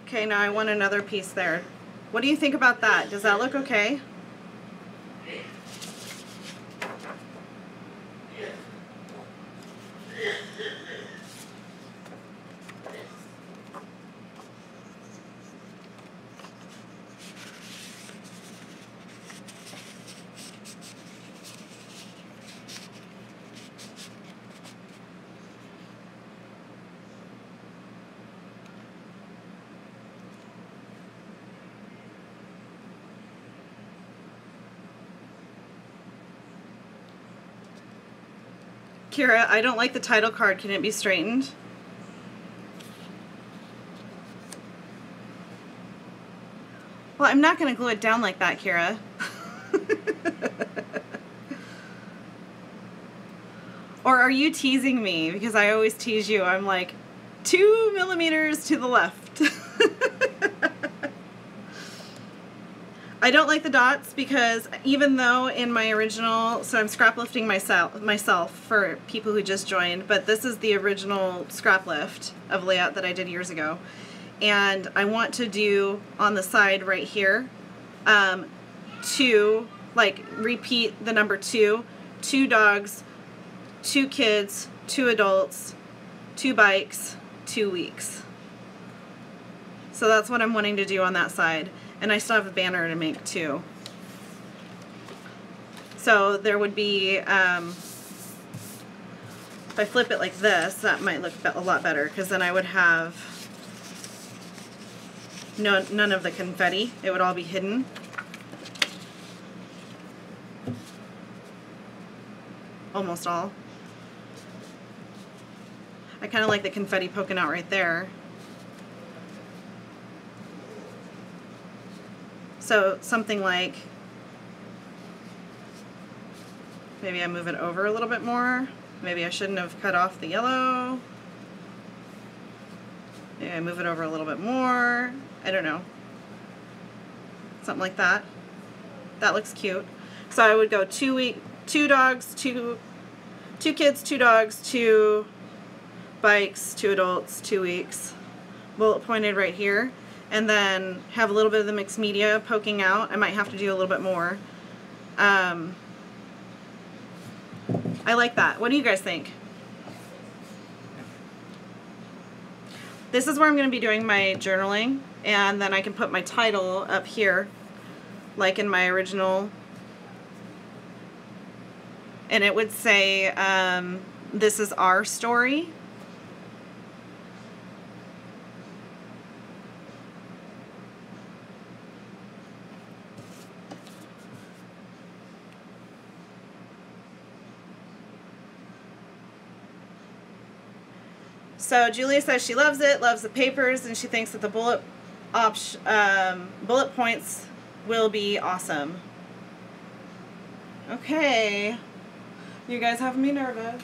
Okay, now I want another piece there. What do you think about that? Does that look okay? Kira, I don't like the title card. Can it be straightened? Well, I'm not going to glue it down like that, Kira. Or are you teasing me? Because I always tease you. I'm like 2 millimeters to the left. I don't like the dots because even though in my original, so I'm scrap lifting myself for people who just joined, but this is the original scrap lift of layout that I did years ago. And I want to do on the side right here, 2, like repeat the number 2 dogs, 2 kids, 2 adults, 2 bikes, 2 weeks. So that's what I'm wanting to do on that side. And I still have a banner to make too. So there would be, if I flip it like this, that might look a lot better because then I would have none of the confetti. It would all be hidden. Almost all. I kind of like the confetti poking out right there. So something like, maybe I move it over a little bit more. Maybe I shouldn't have cut off the yellow. Maybe I move it over a little bit more. I don't know. Something like that. That looks cute. So I would go 2 dogs, 2 kids, 2 dogs, 2 bikes, 2 adults, 2 weeks. Bullet pointed right here. And then have a little bit of the mixed media poking out. I might have to do a little bit more. I like that. What do you guys think? This is where I'm going to be doing my journaling, and then I can put my title up here, like in my original. And it would say, this is our story. So Julia says she loves it, loves the papers, and she thinks that the bullet points will be awesome. Okay. You guys have me nervous.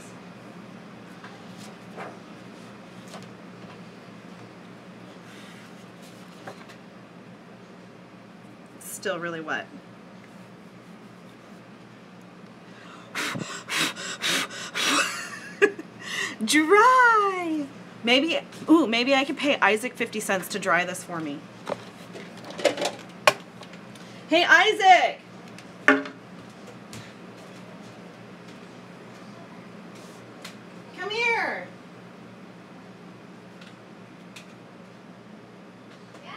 It's still really wet. Dry! Maybe I could pay Isaac 50 cents to dry this for me. Hey, Isaac! Come here! Yeah?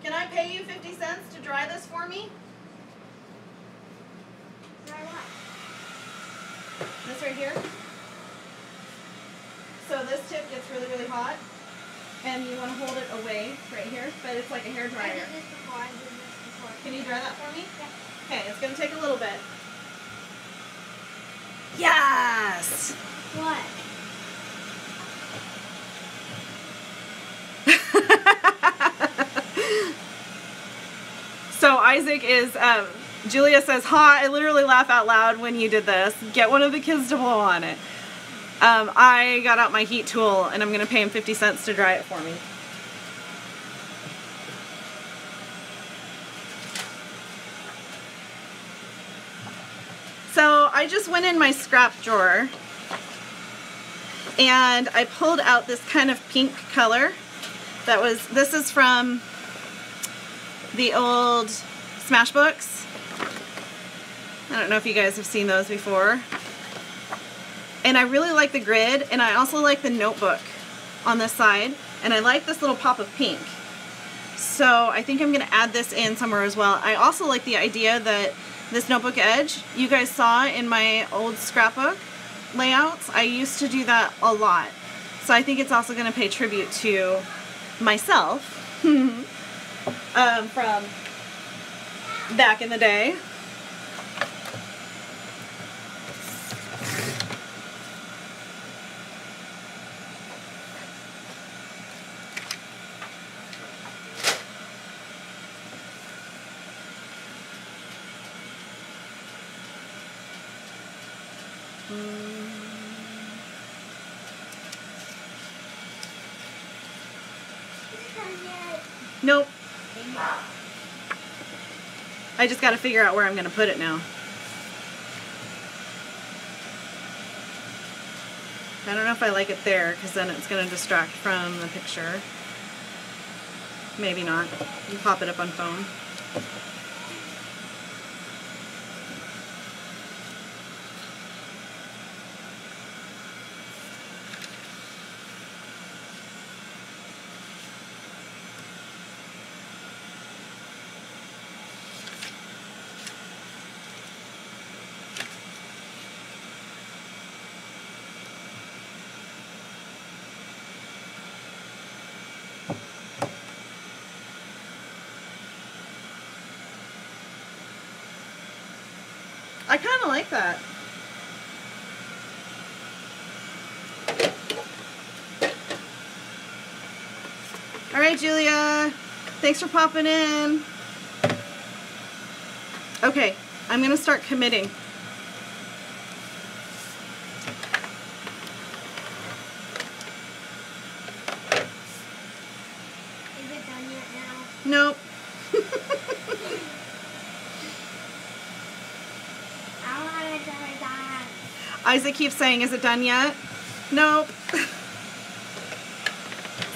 Can I pay you 50 cents to dry this for me? Dry what? This right here? So this tip gets really, really hot, and you want to hold it away right here, but it's like a hair dryer. I did this before. Can you dry that for me? Yeah. Okay, it's going to take a little bit. Yes! What? So Isaac is, Julia says, ha, I literally laugh out loud when you did this. Get one of the kids to blow on it. I got out my heat tool and I'm going to pay him 50 cents to dry it for me. So I just went in my scrap drawer and I pulled out this kind of pink color. This is from the old Smash books. I don't know if you guys have seen those before. And I really like the grid, and I also like the notebook on this side, and I like this little pop of pink. So I think I'm going to add this in somewhere as well. I also like the idea that this notebook edge, you guys saw in my old scrapbook layouts, I used to do that a lot. So I think it's also going to pay tribute to myself from back in the day. Nope. I just got to figure out where I'm going to put it now. I don't know if I like it there because then it's going to distract from the picture. Maybe not. You pop it up on phone. I kind of like that. All right, Julia. Thanks for popping in. Okay, I'm going to start committing. Is it done yet now? Nope. I want it to be done. Isaac keeps saying, is it done yet? Nope.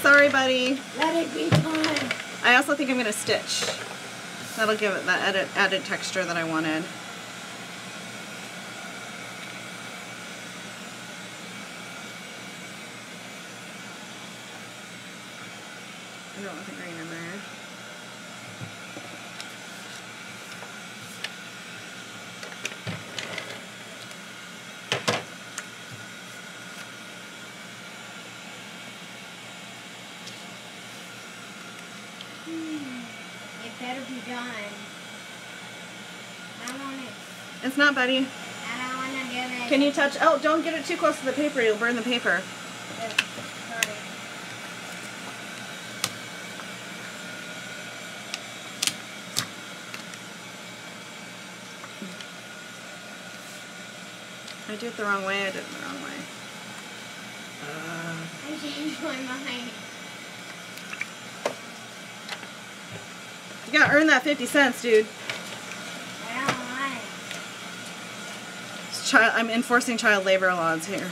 Sorry, buddy. Let it be done. I also think I'm going to stitch. That'll give it that added texture that I wanted. I don't want the green in there. It better be done. I want it. It's not, buddy. I don't want to give it. Can you touch? Oh, don't get it too close to the paper. You'll burn the paper. Sorry. I did it the wrong way. I did it the wrong way. I changed my mind. You gotta earn that 50 cents, dude. I don't want it. I'm enforcing child labor laws here.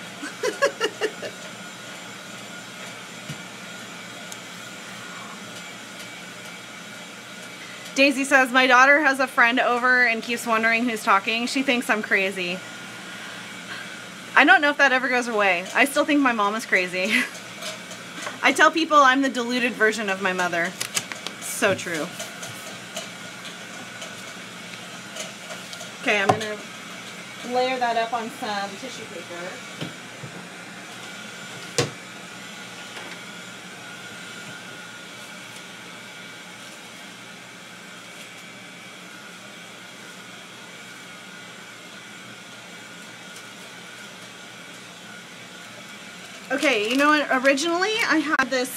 Daisy says, my daughter has a friend over and keeps wondering who's talking. She thinks I'm crazy. I don't know if that ever goes away. I still think my mom is crazy. I tell people I'm the diluted version of my mother. So true. Okay, I'm going to layer that up on some tissue paper. Okay, you know what? Originally, I had this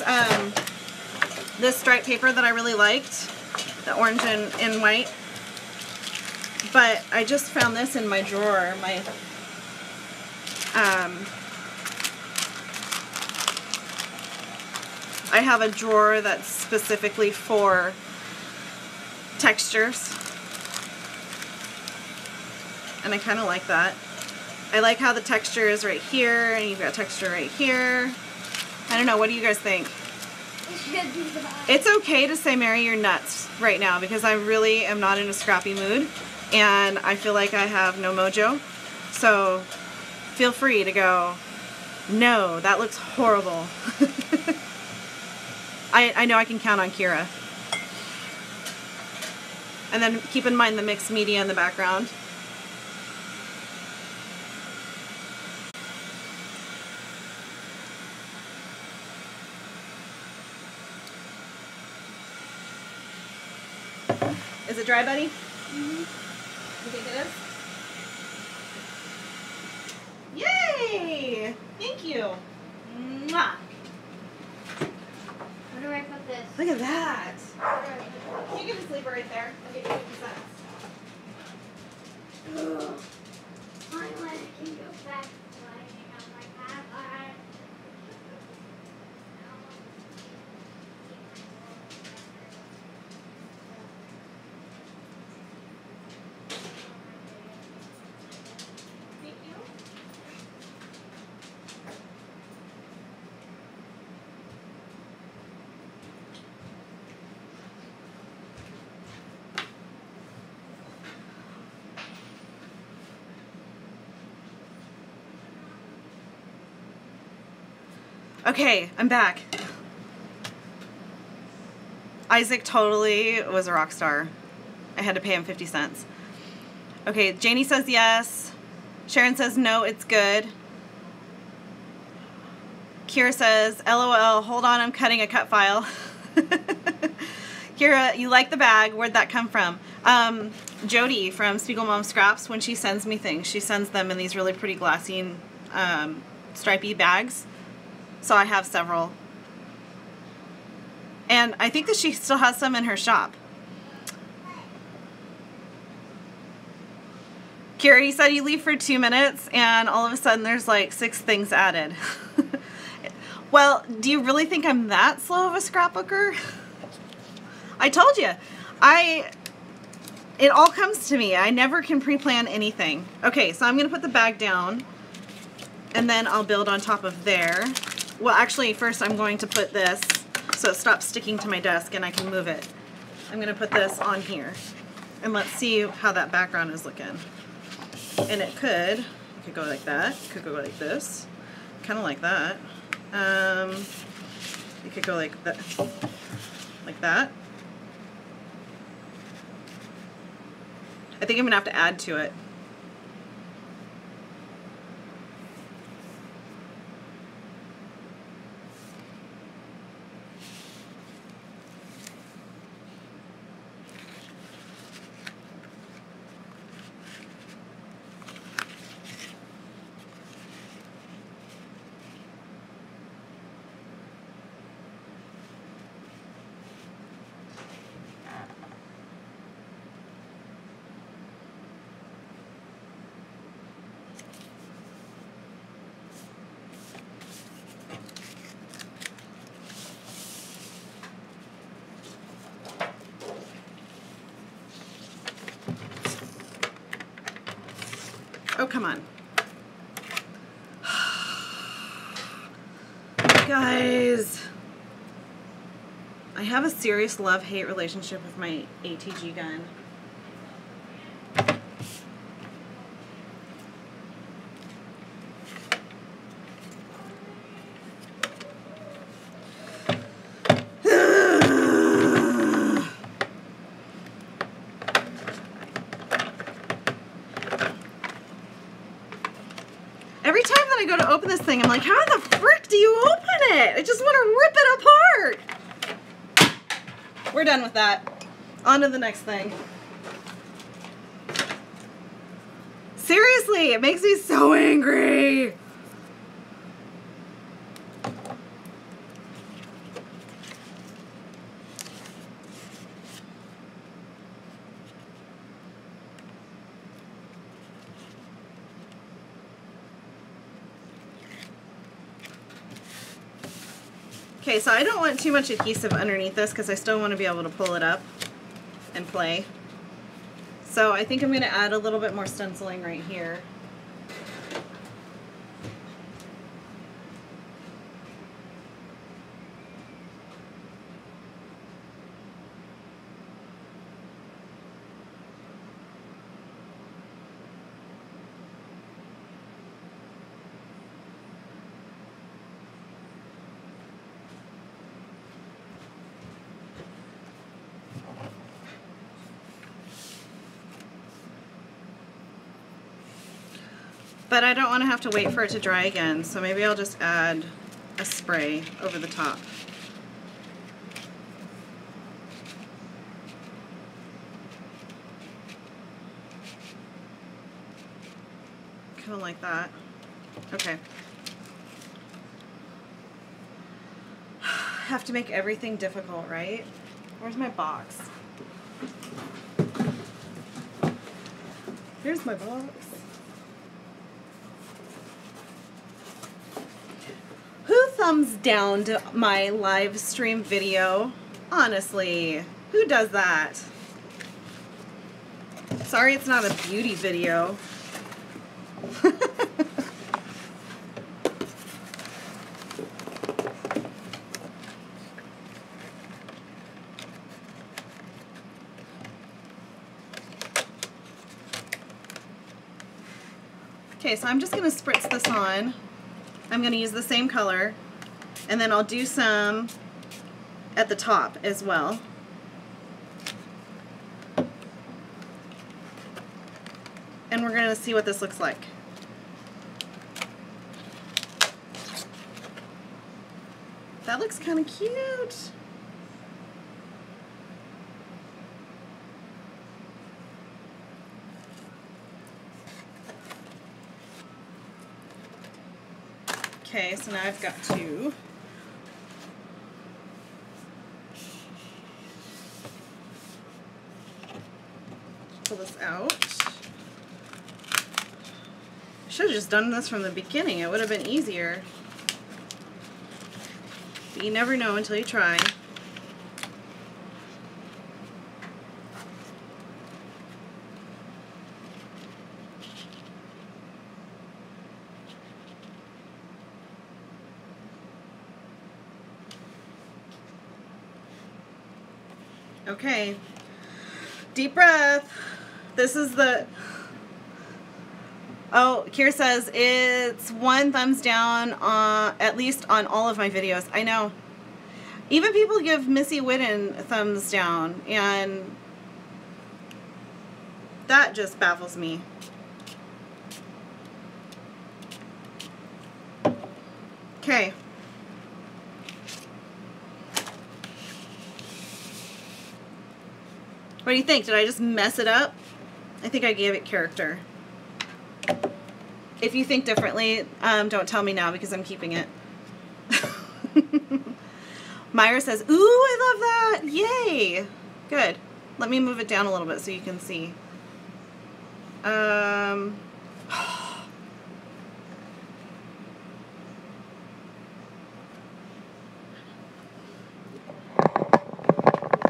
this striped paper that I really liked, the orange and white. But I just found this in my drawer. My I have a drawer that's specifically for textures, and I kind of like that. I like how the texture is right here, and you've got texture right here. I don't know, what do you guys think? It should be done. It's okay to say Mary, you're nuts right now, because I really am not in a scrappy mood, and I feel like I have no mojo. So feel free to go, no, that looks horrible. I know I can count on Kira. And then keep in mind the mixed media in the background. Is it dry, buddy? Mm-hmm. You think it is? Yay! Thank you. Mwah. Where do I put this? Look at that. Where do I put You can just leave it right there. I'll give you 50 cents. this? Ugh. Finally, I can go back Okay, I'm back. Isaac totally was a rock star. I had to pay him 50 cents. Okay, Janie says yes. Sharon says no, it's good. Kira says, LOL, hold on, I'm cutting a cut file. Kira, you like the bag. Where'd that come from? Jody from Spiegel Mom Scraps, when she sends me things, she sends them in these really pretty glassy, stripy bags. So I have several. And I think that she still has some in her shop. Kira, you said you leave for 2 minutes and all of a sudden there's like 6 things added. Well, do you really think I'm that slow of a scrapbooker? I told you. It all comes to me. I never can pre-plan anything. Okay, so I'm going to put the bag down and then I'll build on top of there. Well, actually, first I'm going to put this so it stops sticking to my desk and I can move it. I'm going to put this on here and let's see how that background is looking. And it could go like that. It could go like this. Kind of like that. It could go like that. Like that. I think I'm going to have to add to it. Oh, come on. Guys, I have a serious love-hate relationship with my ATG gun. Every time that I go to open this thing, I'm like, how the frick do you open it? I just want to rip it apart. We're done with that. On to the next thing. Seriously, it makes me so angry. Okay, so I don't want too much adhesive underneath this because I still want to be able to pull it up and play. So I think I'm going to add a little bit more stenciling right here. But I don't want to have to wait for it to dry again, so maybe I'll just add a spray over the top. Kind of like that. Okay. Have to make everything difficult, right? Where's my box? Here's my box. Who thumbs down to my live stream video? Honestly, who does that? Sorry it's not a beauty video. Okay, so I'm just going to spritz this on. I'm going to use the same color. And then I'll do some at the top as well. And we're going to see what this looks like. That looks kind of cute. Okay, so now I've got to pull this out. I should have just done this from the beginning. It would have been easier. But you never know until you try. Okay, deep breath. This is the, oh, Kier says it's 1 thumbs down on, at least on all of my videos. I know. Even people give Missy Whitten thumbs down, and that just baffles me. Okay. What do you think? Did I just mess it up? I think I gave it character. If you think differently, don't tell me now because I'm keeping it. Myra says, ooh, I love that. Yay. Good. Let me move it down a little bit so you can see.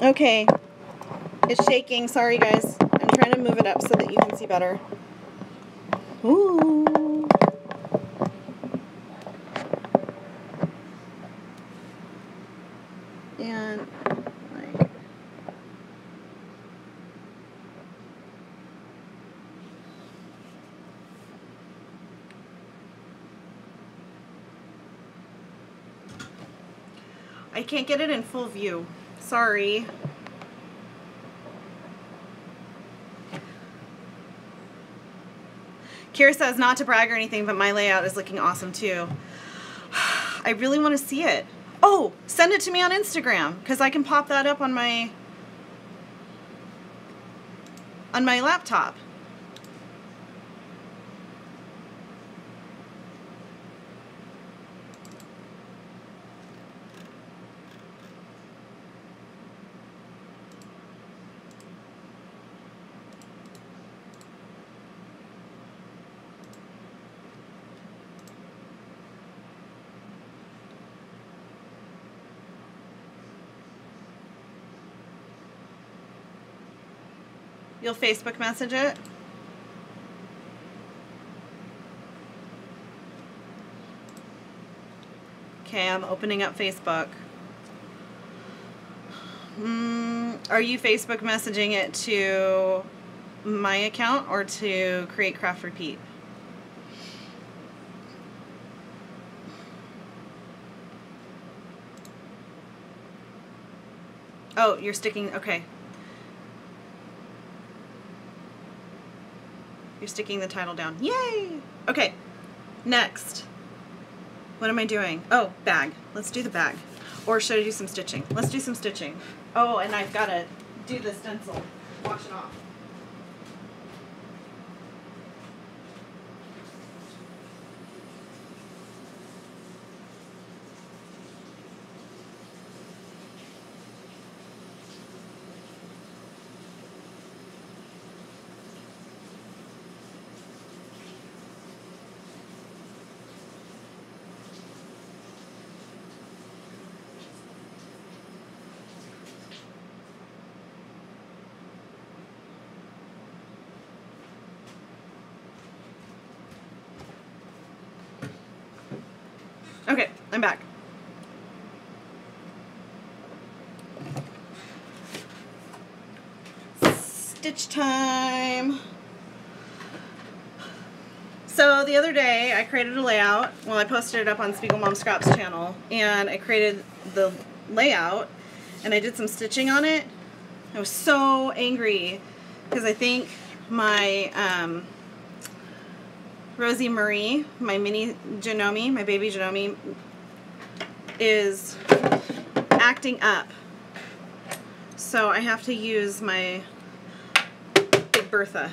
Okay. It's shaking. Sorry, guys. I'm trying to move it up so that you can see better. Ooh. And, like, I can't get it in full view. Sorry. Kira says, not to brag or anything, but my layout is looking awesome too. I really want to see it. Oh, send it to me on Instagram, because I can pop that up on my laptop. You'll Facebook message it? Okay, I'm opening up Facebook. Are you Facebook messaging it to my account or to Create Craft Repeat? Oh, you're sticking, okay. You're sticking the title down. Yay! Okay, next. What am I doing? Oh, bag. Let's do the bag. Or should I do some stitching? Let's do some stitching. Oh, and I've got to do the stencil. Wash it off. Okay, I'm back. Stitch time. So the other day I created a layout. Well, I posted it up on Spiegel Mom Scraps channel, and I created the layout and I did some stitching on it. I was so angry because I think my Rosie Marie, my mini Janome, my baby Janome, is acting up. So I have to use my Big Bertha.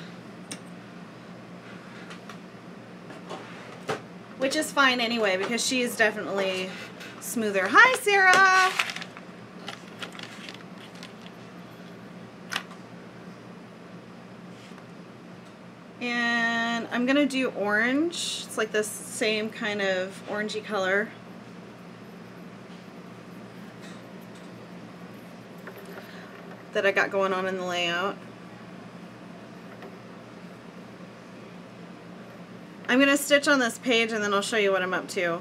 Which is fine anyway, because she is definitely smoother. Hi, Sarah! And I'm gonna do orange. It's like this same kind of orangey color. That I got going on in the layout. I'm going to stitch on this page and then I'll show you what I'm up to.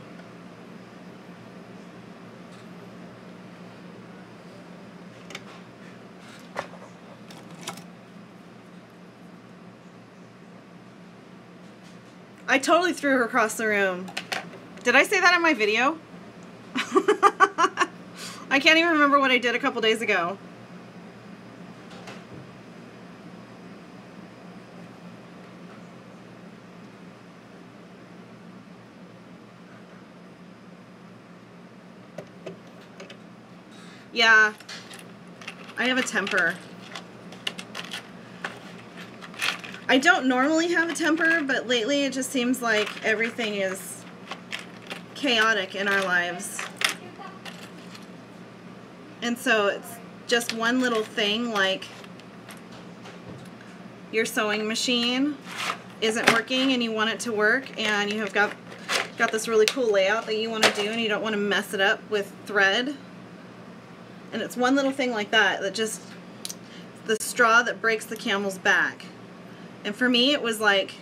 I totally threw her across the room. Did I say that in my video? I can't even remember what I did a couple days ago. Yeah, I have a temper. I don't normally have a temper, but lately it just seems like everything is chaotic in our lives. And so it's just one little thing, like your sewing machine isn't working and you want it to work, and you have got this really cool layout that you want to do and you don't want to mess it up with thread. And it's one little thing like that that just, the straw that breaks the camel's back. And for me, it was like,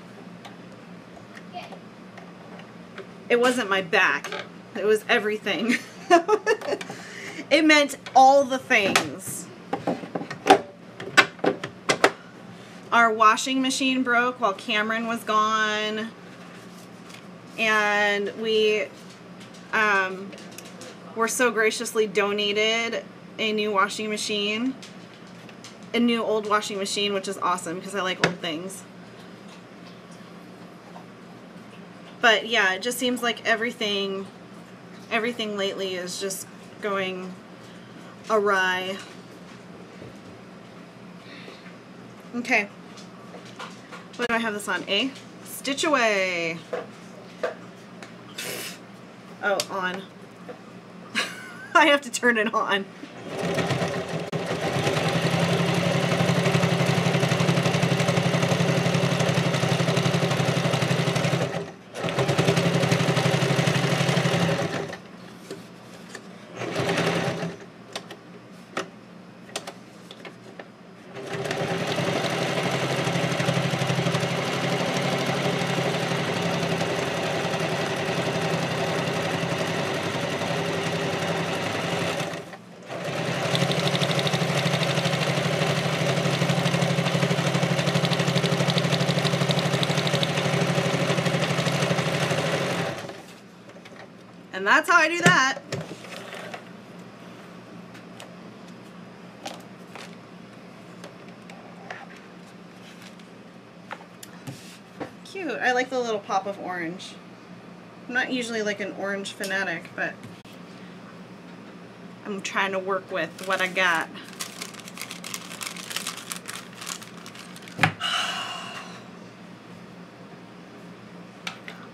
it wasn't my back. It was everything. It meant all the things. Our washing machine broke while Cameron was gone. And we were so graciously donated a new washing machine, a new old washing machine, which is awesome because I like old things. But yeah, it just seems like everything lately is just going awry. Okay, what do I have this on? A stitch away. Oh, on. I have to turn it on. And that's how I do that. Cute. I like the little pop of orange. I'm not usually like an orange fanatic, but I'm trying to work with what I got.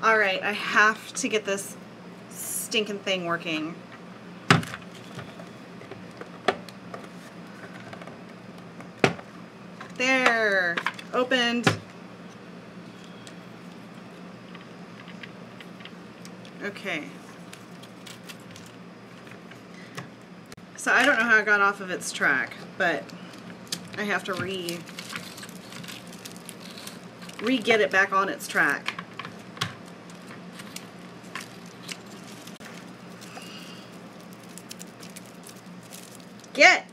All right, I have to get this stinking thing working. There, opened. Okay. So I don't know how I got off of its track, but I have to re-get it back on its track. Get!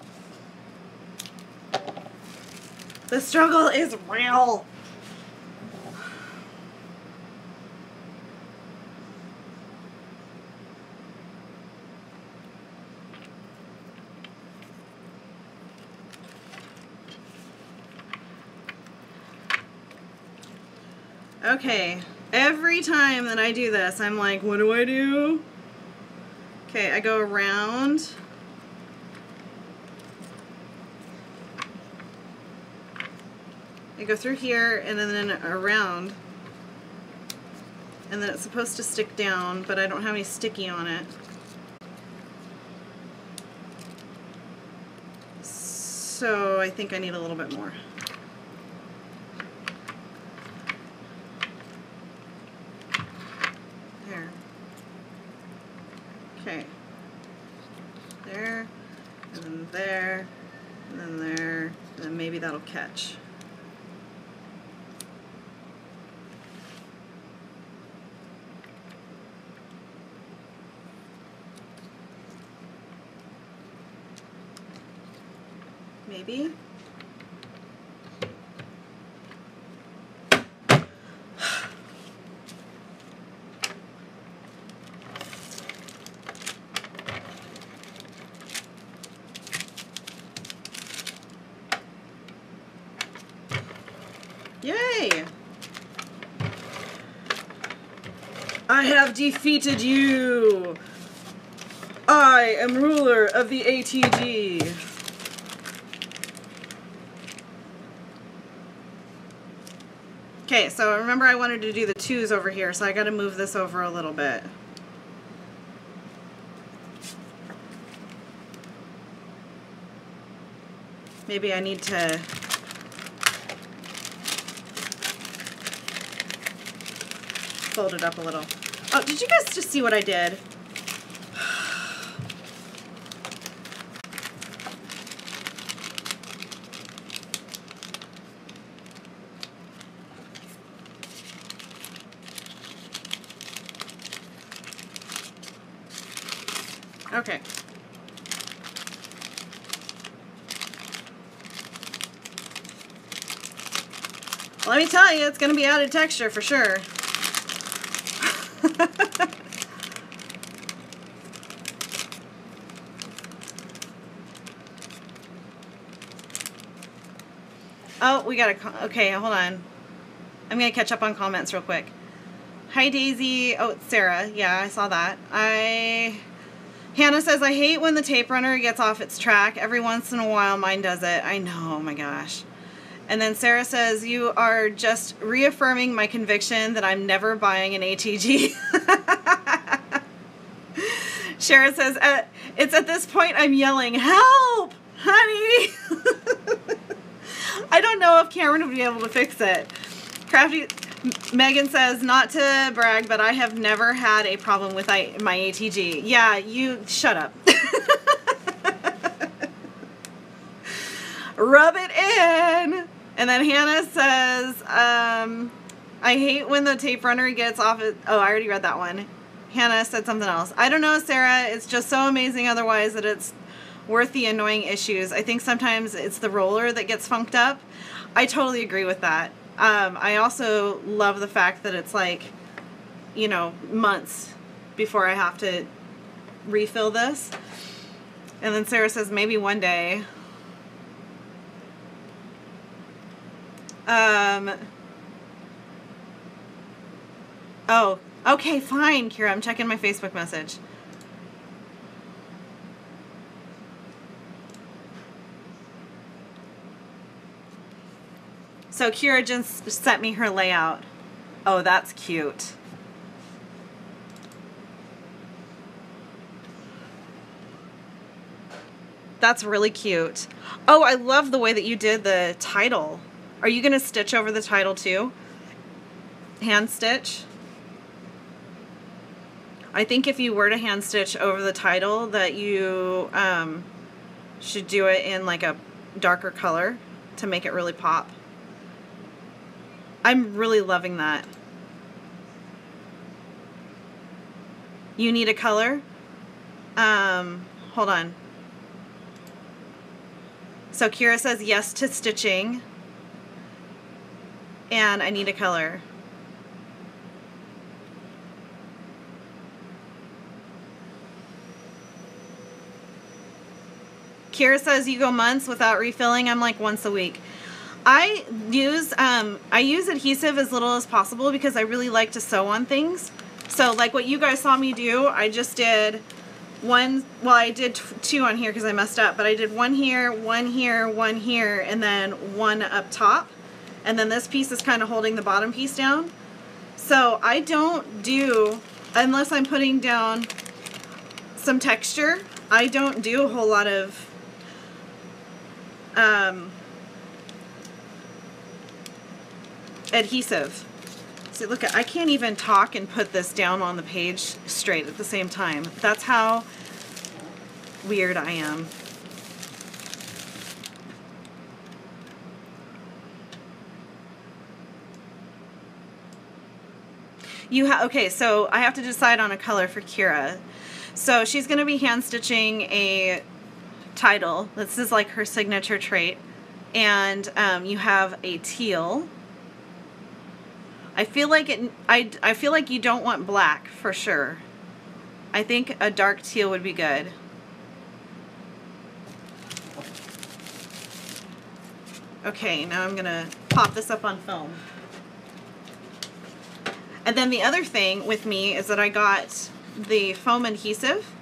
The struggle is real. Okay, every time that I do this, I'm like, what do I do? Okay, I go around. I go through here and then around. And then it's supposed to stick down, but I don't have any sticky on it. So I think I need a little bit more. There. Okay. There, and then there, and then there, and then maybe that'll catch. Maybe. Yay! I have defeated you! I am ruler of the ATG. Okay, so remember I wanted to do the 2s over here, so I gotta move this over a little bit. Maybe I need to fold it up a little. Oh, did you guys just see what I did? Okay. Let me tell you, it's going to be added texture for sure. Oh, we got to... Okay, hold on. I'm going to catch up on comments real quick. Hi, Daisy. Oh, it's Sarah. Yeah, I saw that. Hannah says, I hate when the tape runner gets off its track. Every once in a while, mine does it. I know, oh my gosh. And then Sarah says, you are just reaffirming my conviction that I'm never buying an ATG. Sharon says, it's at this point I'm yelling, help, honey. I don't know if Cameron would be able to fix it. Crafty Megan says, not to brag, but I have never had a problem with my ATG. Yeah, you shut up. Rub it in. And then Hannah says, I hate when the tape runner gets off it. Oh, I already read that one. Hannah said something else. I don't know, Sarah. It's just so amazing otherwise that it's worth the annoying issues. I think sometimes it's the roller that gets funked up. I totally agree with that. I also love the fact that it's like, you know, months before I have to refill this. And then Sarah says maybe one day. Oh, okay, fine, Kira. I'm checking my Facebook message. So Kira just sent me her layout. Oh, that's cute. That's really cute. Oh, I love the way that you did the title. Are you going to stitch over the title too? Hand stitch? I think if you were to hand stitch over the title that you should do it in like a darker color to make it really pop. I'm really loving that. You need a color? Hold on. So Kira says yes to stitching. And I need a color. Kira says you go months without refilling. I'm like once a week. I use adhesive as little as possible because I really like to sew on things. So like what you guys saw me do, I just did one, well I did two on here because I messed up, but I did one here, one here, one here, and then one up top. And then this piece is kind of holding the bottom piece down. So I don't do, unless I'm putting down some texture, I don't do a whole lot of adhesive. See, look, I can't even talk and put this down on the page straight at the same time. That's how weird I am. Okay, so I have to decide on a color for Kira. So she's going to be hand stitching a title. This is like her signature trait. And you have a teal. I feel like I feel like you don't want black for sure. I think a dark teal would be good. Okay, now I'm gonna pop this up on foam. And then the other thing with me is that I got the foam adhesive,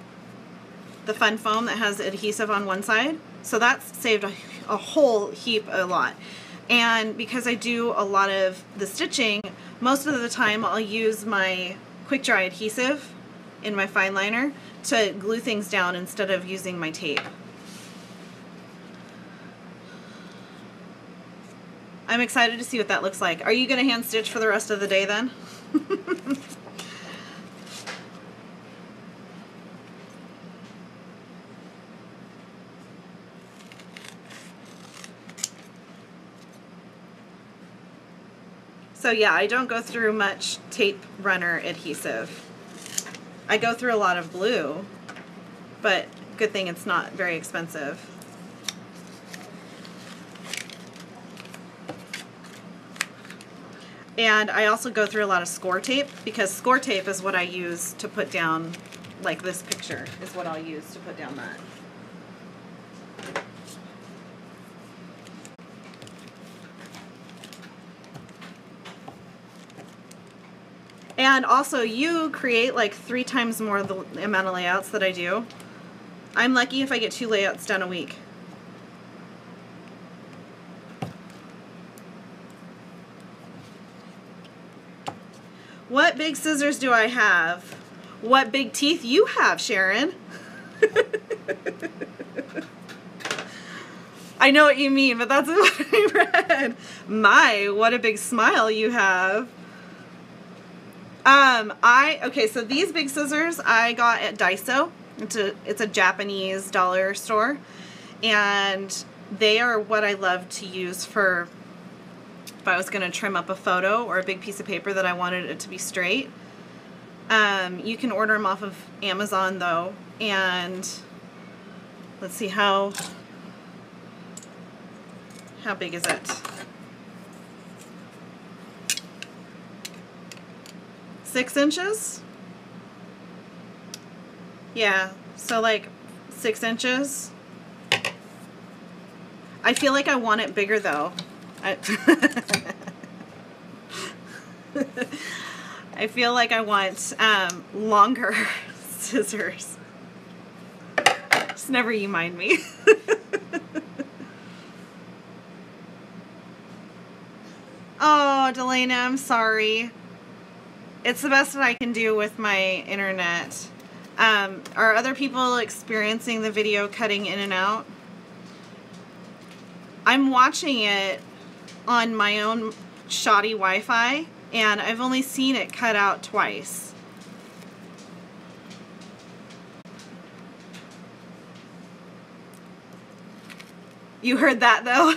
the fun foam that has adhesive on one side. So that's saved a whole heap a lot. And because I do a lot of the stitching, most of the time I'll use my quick dry adhesive in my fine liner to glue things down instead of using my tape. I'm excited to see what that looks like. Are you going to hand stitch for the rest of the day then? So yeah, I don't go through much tape runner adhesive. I go through a lot of glue, but good thing it's not very expensive. And I also go through a lot of score tape, because score tape is what I use to put down, like this picture is what I'll use to put down that. And also, you create like 3 times more of the amount of layouts that I do. I'm lucky if I get 2 layouts done a week. What big scissors do I have? What big teeth you have, Sharon? I know what you mean, but that's what I read. My, what a big smile you have. Okay, so these big scissors I got at Daiso. It's a Japanese dollar store, and they are what I love to use for if I was going to trim up a photo or a big piece of paper that I wanted it to be straight. You can order them off of Amazon though, and let's see how big is it? 6 inches? Yeah, so like 6 inches. I feel like I want it bigger though. I feel like I want longer scissors. Just never you mind me. Oh, Delana, I'm sorry. It's the best that I can do with my internet. Are other people experiencing the video cutting in and out? I'm watching it on my own shoddy Wi-Fi, and I've only seen it cut out twice. You heard that though?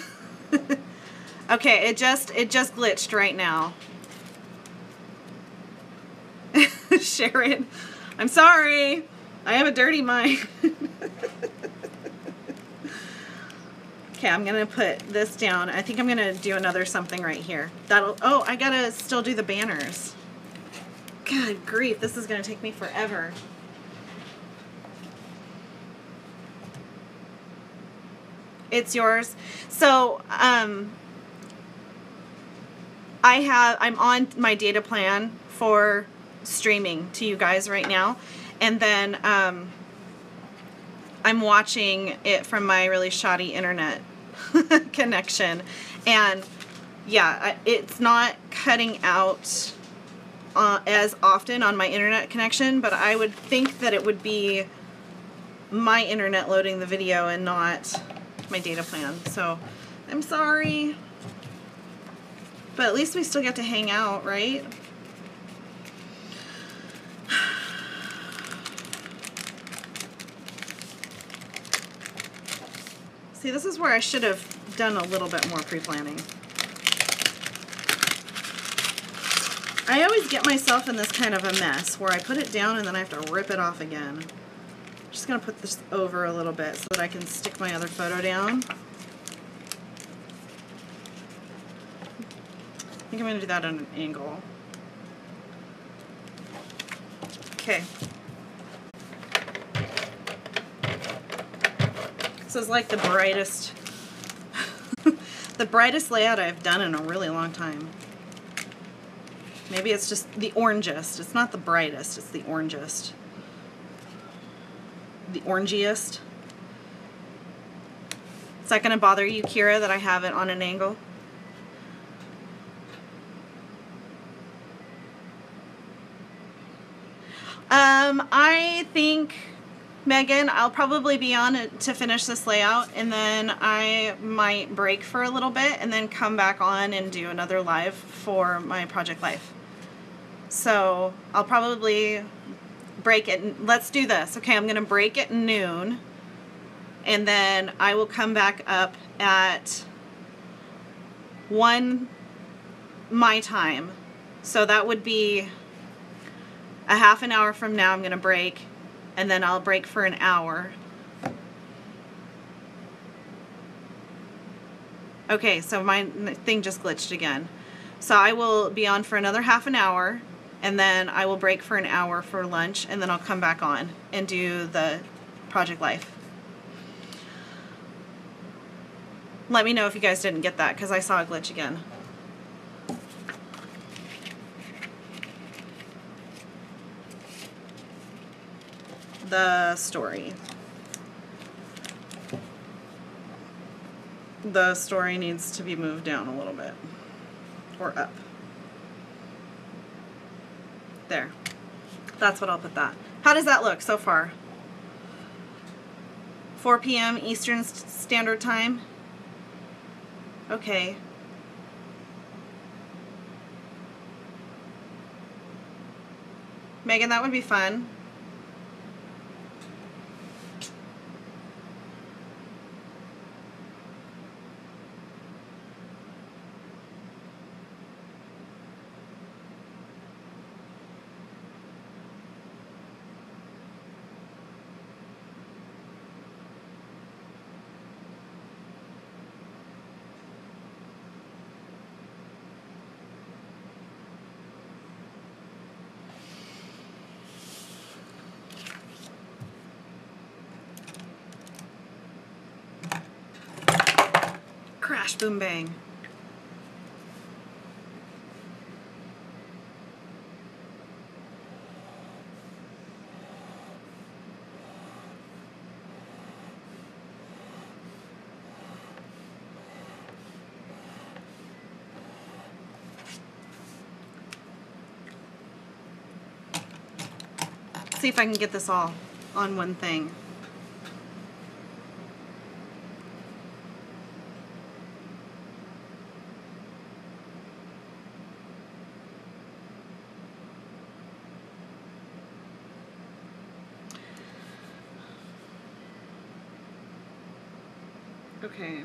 Okay, it just glitched right now. Sharon, I'm sorry. I have a dirty mind. Okay, I'm gonna put this down. I think I'm gonna do another something right here. Oh, I gotta still do the banners. God grief, this is gonna take me forever. It's yours. So, I'm on my data plan for streaming to you guys right now, and then I'm watching it from my really shoddy internet connection, and yeah, it's not cutting out as often on my internet connection, but I would think that it would be my internet loading the video and not my data plan. So I'm sorry, but at least we still get to hang out, right? See, this is where I should have done a little bit more pre-planning. I always get myself in this kind of a mess where I put it down and then I have to rip it off again. I'm just going to put this over a little bit so that I can stick my other photo down. I think I'm going to do that on an angle. Okay. This is like the brightest, the brightest layout I've done in a really long time. Maybe it's just the orangest. It's not the brightest, it's the orangest. The orangiest. Is that going to bother you, Kira, that I have it on an angle? I think, Megan, I'll probably be on it to finish this layout, and then I might break for a little bit and then come back on and do another live for my Project Life. So I'll probably break it. Let's do this. Okay, I'm going to break at noon, and then I will come back up at 1 my time. So that would be a half an hour from now. I'm going to break, and then I'll break for an hour. Okay, so my thing just glitched again. So I will be on for another half an hour, and then I will break for an hour for lunch, and then I'll come back on and do the Project Life. Let me know if you guys didn't get that, because I saw a glitch again. The story. The story needs to be moved down a little bit, or up. There. That's what I'll put that. How does that look so far? 4 p.m. Eastern Standard Time. Okay. Megan, that would be fun. Crash, boom, bang. See if I can get this all on one thing. Okay.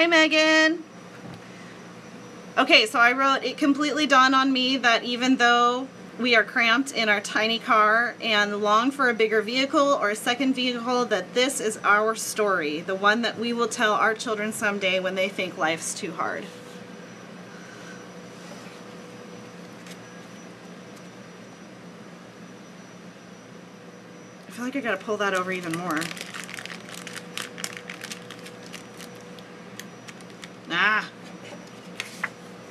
Hi, Megan. Okay, so I wrote, it completely dawned on me that even though we are cramped in our tiny car and long for a bigger vehicle or a second vehicle, that this is our story, the one that we will tell our children someday when they think life's too hard. I feel like I gotta pull that over even more. Ah!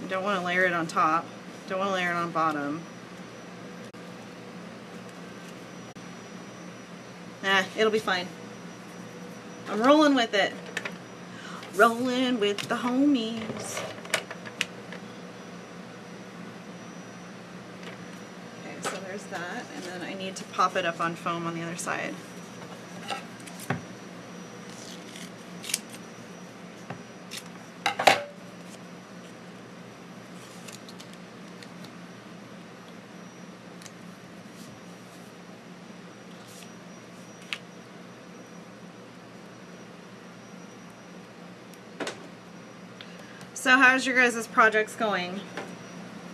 I don't want to layer it on top. Don't want to layer it on bottom. It'll be fine. I'm rolling with it. Rolling with the homies. Okay, so there's that, and then I need to pop it up on foam on the other side. So how's your guys' projects going?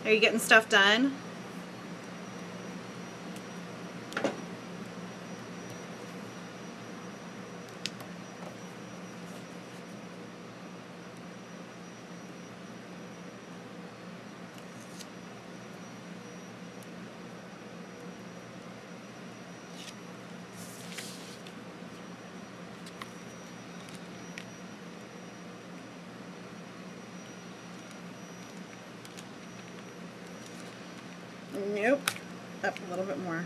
Are you getting stuff done? Nope. Up a little bit more.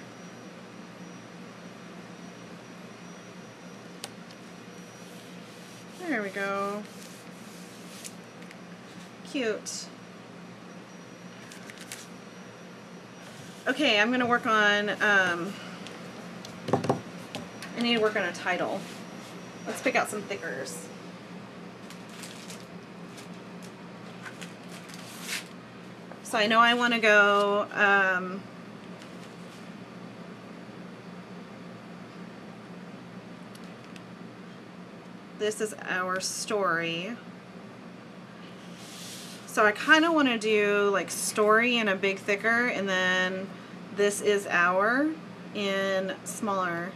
There we go. Cute. Okay, I'm gonna work on, I need to work on a title. Let's pick out some thickers. So I know I want to go, this is our story. So I kind of want to do like story in a big thicker, and then this is our in smaller.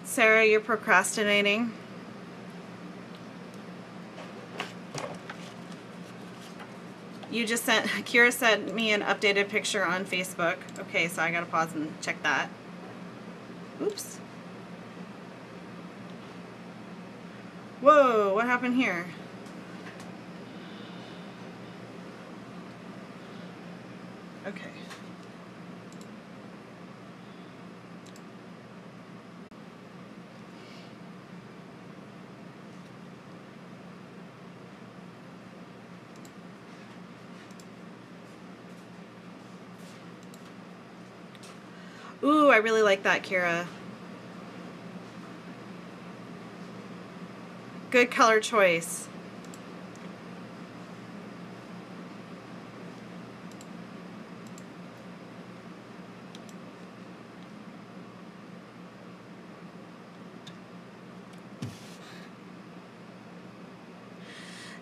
Sarah, you're procrastinating. You just sent, Kira sent me an updated picture on Facebook. Okay, so I gotta pause and check that. Oops. Whoa, what happened here? Okay. Ooh, I really like that, Kira. Good color choice.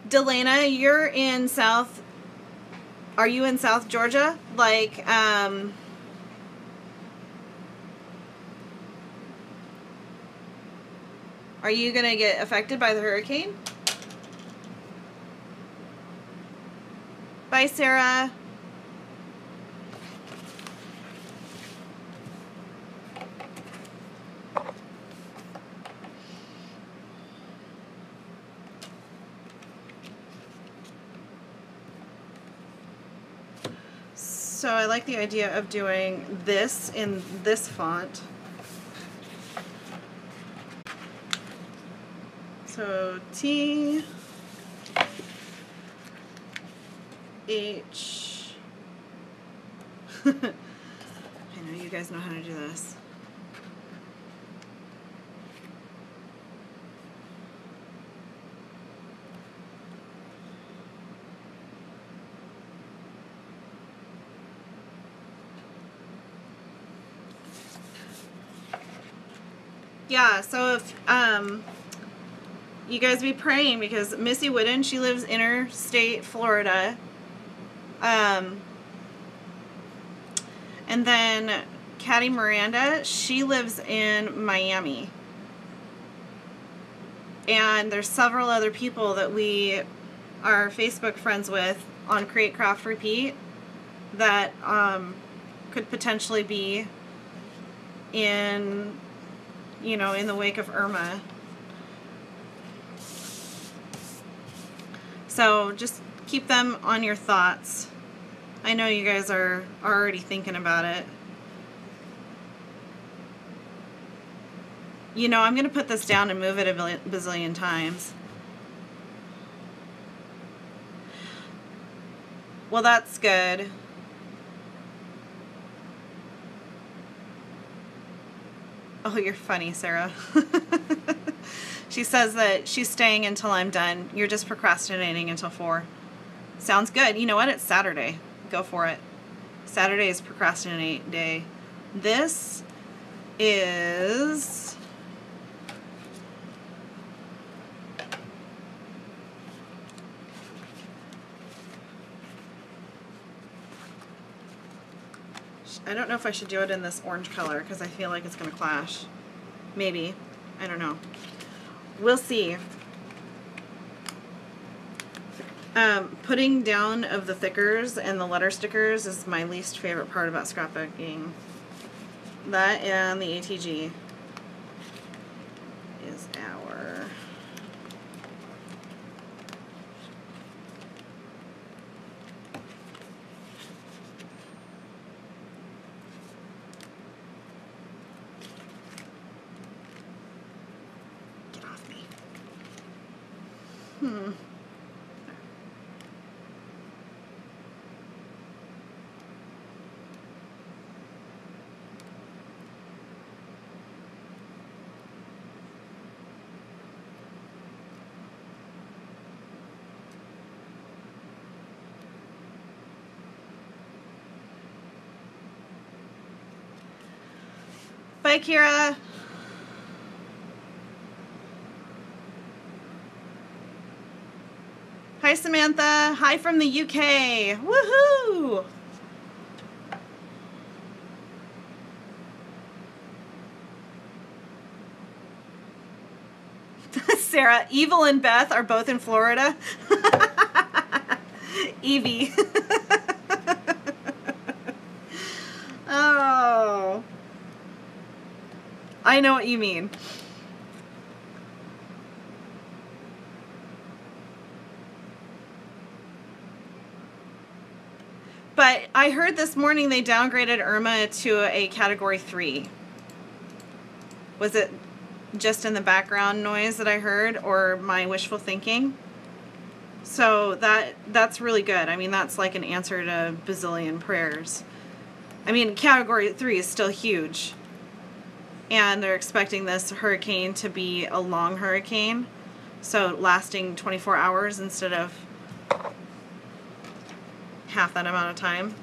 Delana, you're in South, are you in South Georgia? Like, are you gonna get affected by the hurricane? Bye, Sarah. So I like the idea of doing this in this font. So T H I know you guys know how to do this. Yeah, so if you guys be praying, because Missy Wooden, she lives interstate Florida. And then Caddy Miranda, she lives in Miami. And there's several other people that we are Facebook friends with on Create Craft Repeat that could potentially be in, you know, in the wake of Irma. So just keep them on your thoughts. I know you guys are already thinking about it. You know, I'm going to put this down and move it a bazillion times. Well, that's good. Oh, you're funny, Sarah. She says that she's staying until I'm done. You're just procrastinating until 4. Sounds good. You know what? It's Saturday. Go for it. Saturday is procrastinate day. This is... I don't know if I should do it in this orange color because I feel like it's going to clash. Maybe. I don't know. We'll see. Putting down of the thickers and the letter stickers is my least favorite part about scrapbooking. That and the ATG is our... Get off me. Bye, Kira. Hi, Samantha. Hi from the UK. Woohoo! Sarah, Evil and Beth are both in Florida. Evie. Oh. I know what you mean. But I heard this morning they downgraded Irma to a Category 3. Was it just in the background noise that I heard, or my wishful thinking? So that's really good. I mean, that's like an answer to a bazillion prayers. I mean, Category 3 is still huge. And they're expecting this hurricane to be a long hurricane, so lasting 24 hours instead of half that amount of time.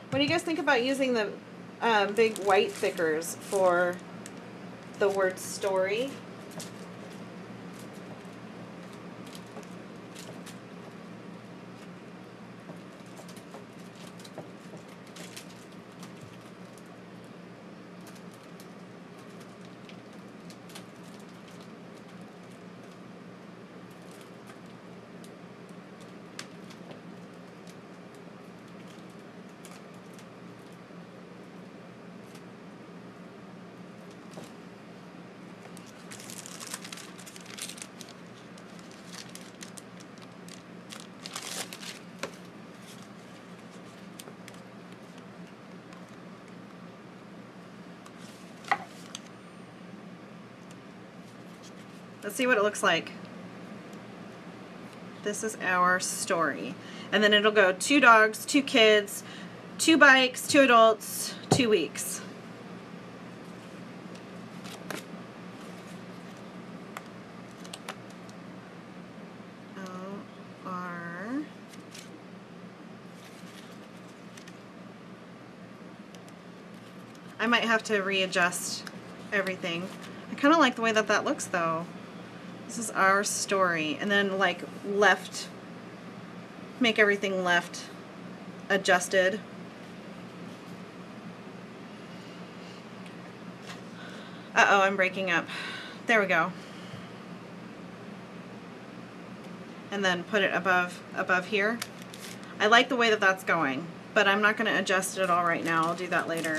What do you guys think about using the big white thickers for the word story? Let's see what it looks like. This is our story. And then it'll go 2 dogs, 2 kids, 2 bikes, 2 adults, 2 weeks. O-R. I might have to readjust everything. I kind of like the way that that looks though. This is our story. And then like left, make everything left adjusted. Uh-oh, I'm breaking up. There we go. And then put it above here. I like the way that that's going, but I'm not going to adjust it at all right now. I'll do that later.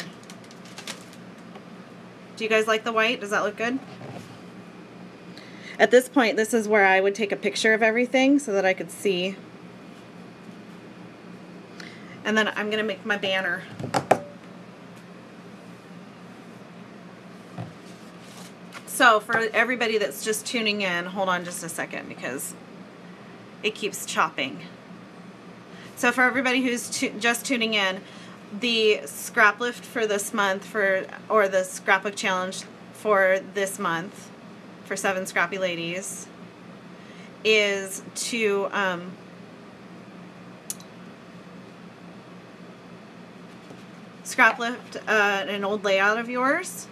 Do you guys like the white? Does that look good? At this point, this is where I would take a picture of everything so that I could see. And then I'm going to make my banner. So for everybody that's just tuning in, hold on just a second because it keeps chopping. So for everybody who's just tuning in, the scrap lift for this month, or the scrapbook challenge for this month for 7 Scrappy Ladies, is to scrap lift an old layout of yours.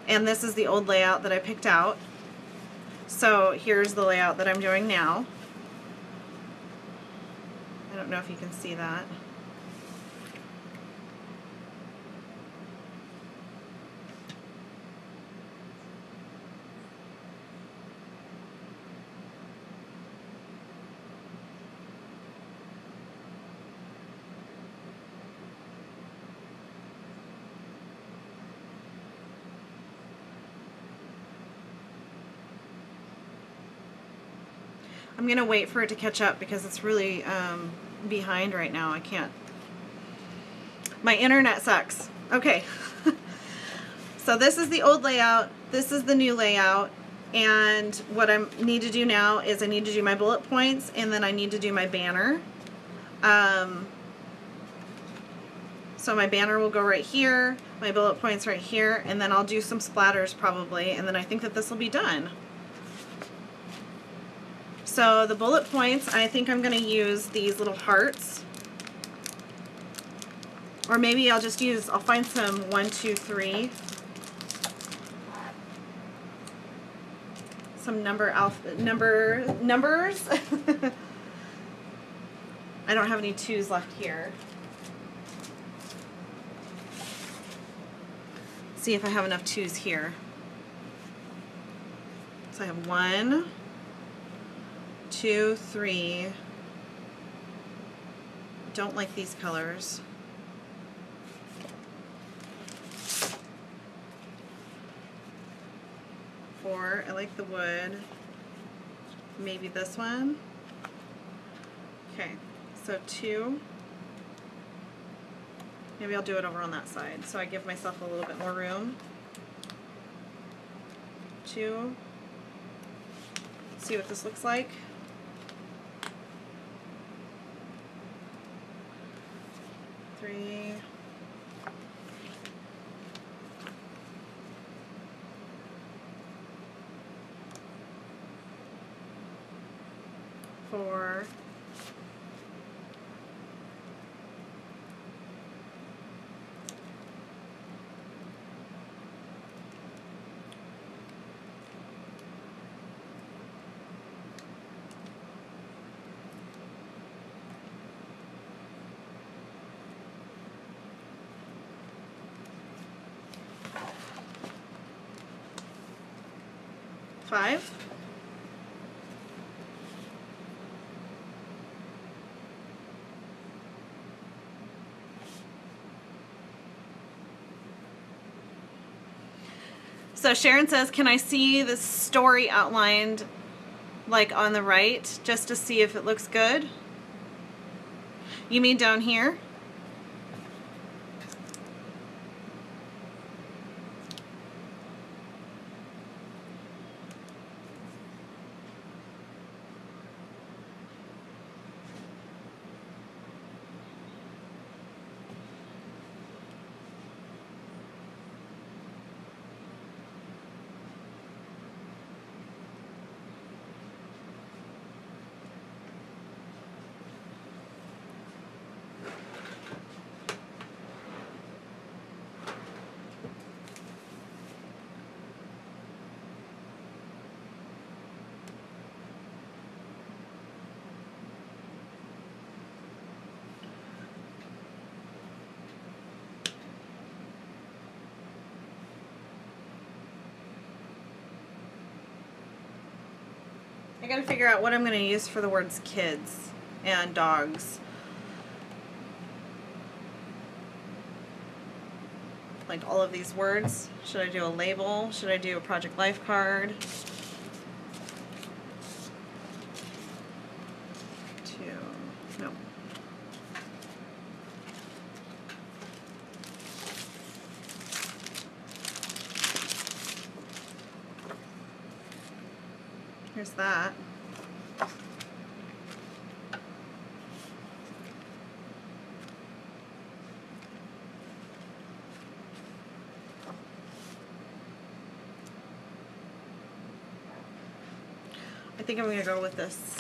And this is the old layout that I picked out. So here's the layout that I'm doing now. I don't know if you can see that. I'm going to wait for it to catch up because it's really behind right now. I can't. My internet sucks. Okay. So this is the old layout. This is the new layout. And what I need to do now is I need to do my bullet points and then I need to do my banner. So my banner will go right here, my bullet points right here, and then I'll do some splatters probably, and then I think that this will be done. So the bullet points, I think I'm going to use these little hearts. Or maybe I'll just use, I'll find some 1, 2, 3. Some numbers. I don't have any 2s left here. See if I have enough 2s here. So I have 1, 2, 3. Don't like these colors. 4, I like the wood. Maybe this one. Okay, so 2. Maybe I'll do it over on that side so I give myself a little bit more room. 2. See what this looks like. 3. 4. 5. So Sharon says, can I see the story outlined like on the right just to see if it looks good? You mean down here? I gotta figure out what I'm gonna use for the words kids and dogs. Like all of these words. Should I do a label? Should I do a Project Life card? No. Here's that. I think I'm going to go with this.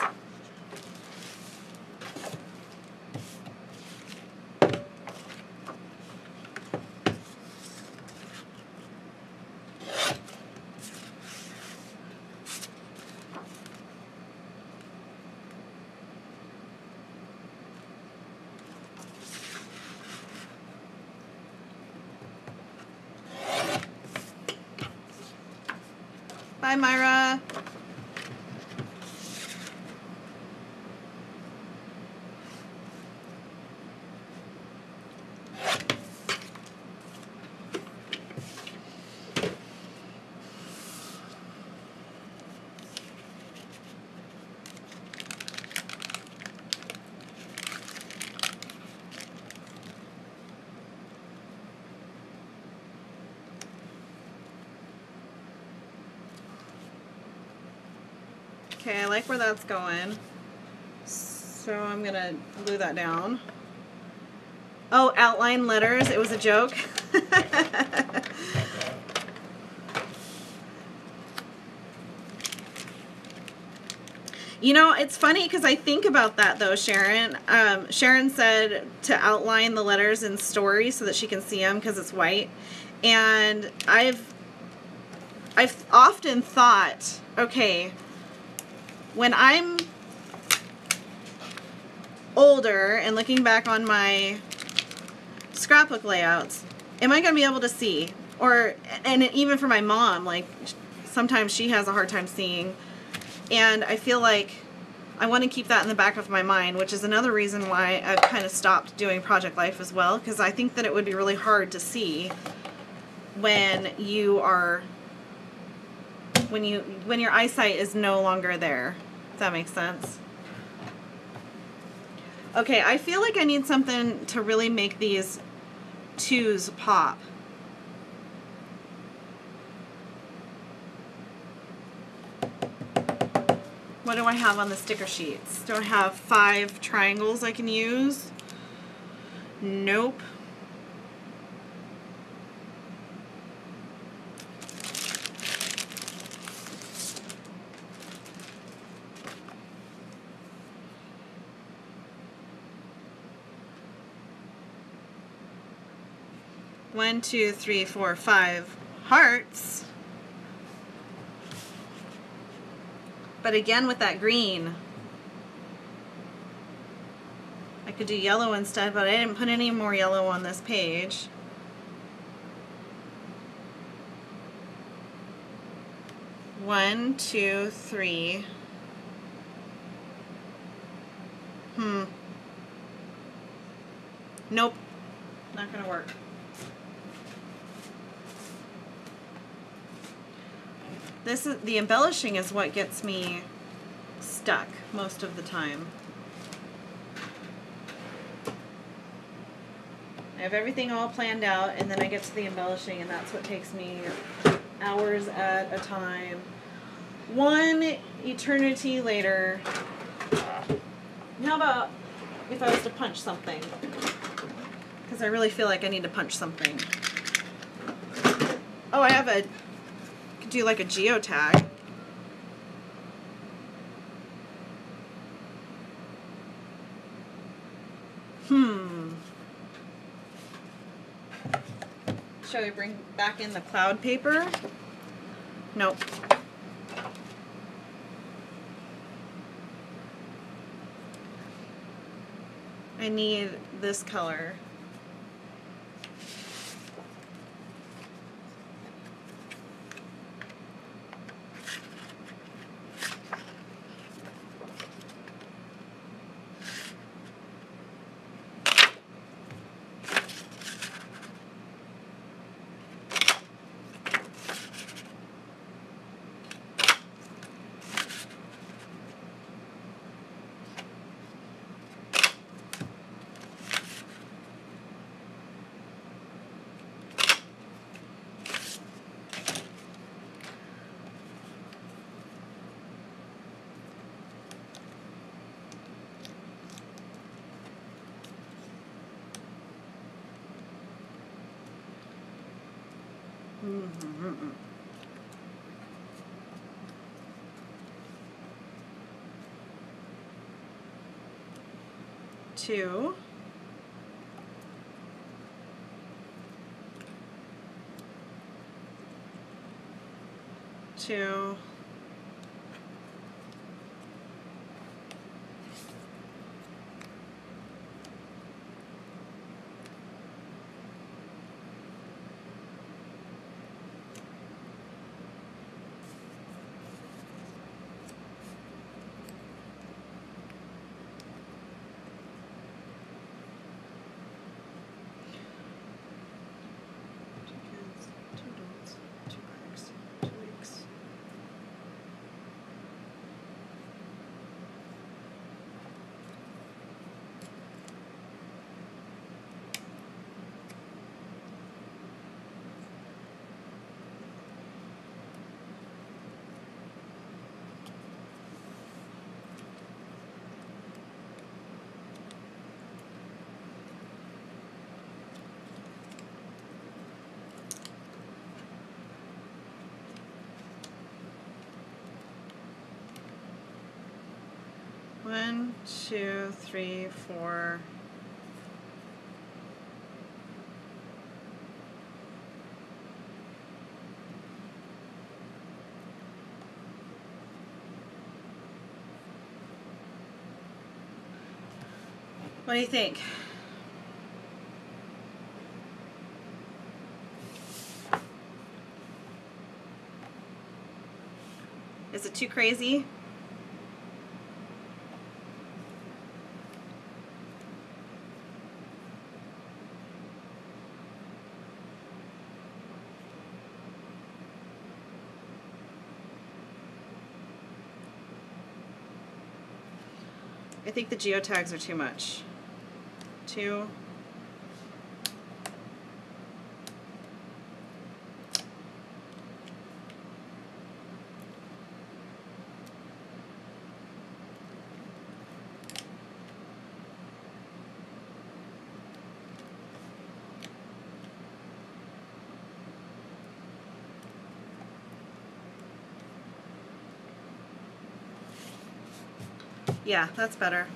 Bye, Myra. Okay, I like where that's going. So I'm gonna glue that down. Oh, outline letters. It was a joke. You know, it's funny because I think about that though, Sharon. Sharon said to outline the letters in Story so that she can see them because it's white. And I've often thought, okay, when I'm older and looking back on my scrapbook layouts, am I going to be able to see? And even for my mom, like sometimes she has a hard time seeing. And I feel like I want to keep that in the back of my mind, which is another reason why I've kind of stopped doing Project Life as well, because I think that it would be really hard to see when you are when your eyesight is no longer there. If that makes sense. Okay, I feel like I need something to really make these twos pop. What do I have on the sticker sheets? Do I have 5 triangles I can use? Nope. One, 2, 3, 4, 5 hearts. But again with that green. I could do yellow instead, but I didn't put any more yellow on this page. One, 2, 3. Nope. Not gonna work. The embellishing is what gets me stuck most of the time. I have everything all planned out and then I get to the embellishing and that's what takes me hours at a time. One eternity later. How about if I was to punch something? Because I really feel like I need to punch something. Oh, I have could do like a geotag. Shall we bring back in the cloud paper? Nope. I need this color. 2, 2, 2 kids, 2 adults, 2 bags, 2 weeks. One, 2, 3, 4. What do you think? Is it too crazy? I think the geotags are too much. 2. Yeah, that's better.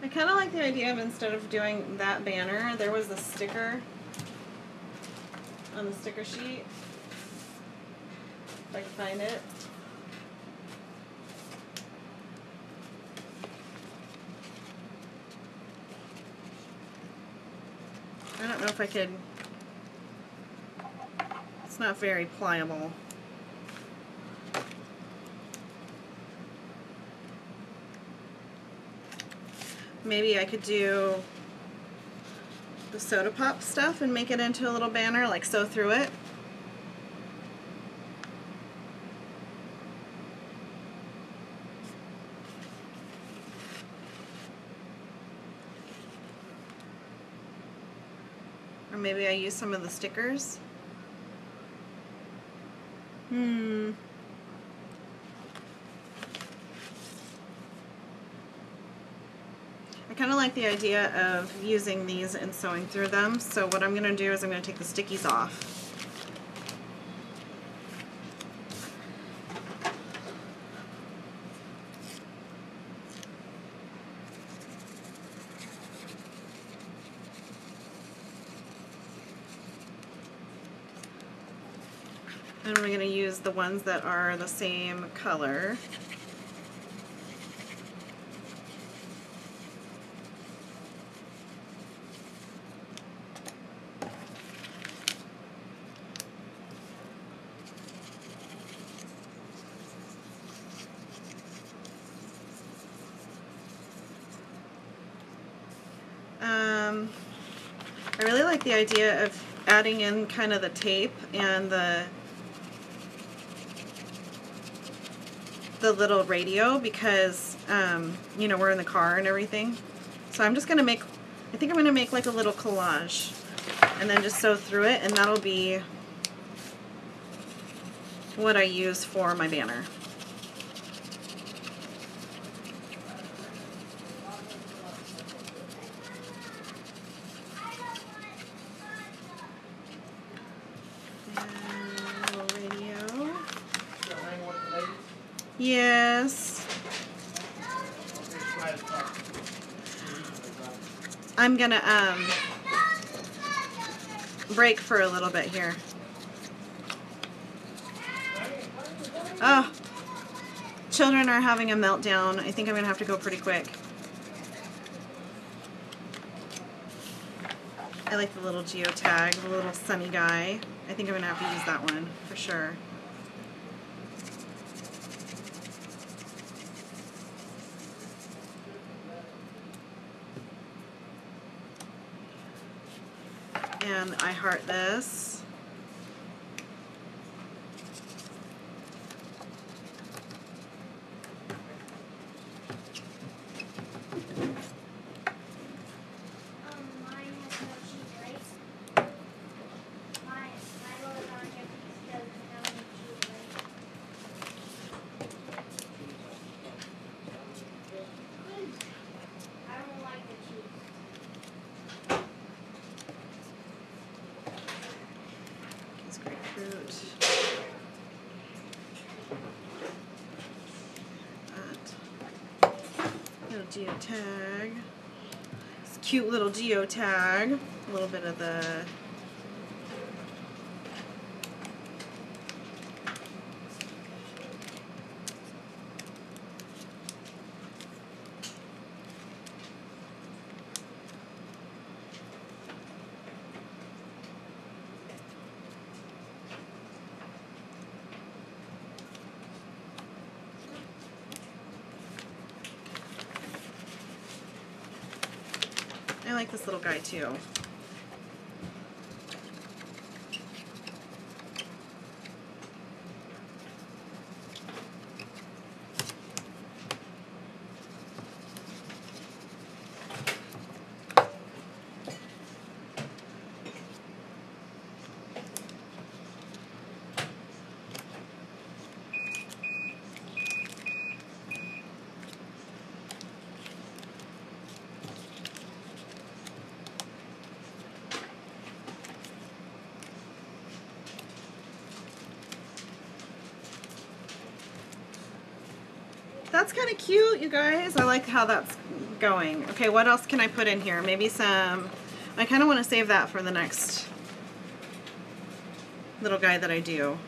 I kind of like the idea of, instead of doing that banner, there was a sticker on the sticker sheet. If I can find it. I don't know if I could. It's not very pliable. Maybe I could do the soda pop stuff and make it into a little banner, like sew through it. Or maybe I use some of the stickers. I kind of like the idea of using these and sewing through them. So what I'm going to do is I'm going to take the stickies off. And we're going to use the ones that are the same color. I really like the idea of adding in kind of the tape and the little radio because, you know, we're in the car and everything. So I'm just going to make, I think I'm going to make like a little collage and then just sew through it, and that'll be what I use for my banner. Yes. I'm gonna break for a little bit here. Oh, children are having a meltdown. I think I'm gonna have to go pretty quick. I like the little geotag, the little sunny guy. I think I'm gonna have to use that one for sure. And I heart this. Mine has no cheese, right? My little dog doesn't have any cheese, right? I don't like the cheese. It's grapefruit. That. Little geotag. It's a cute little geotag. A little bit of the I like this little guy too. That's kind of cute, you guys. I like how that's going. Okay, what else can I put in here? Maybe some, I kind of want to save that for the next little guy that I do.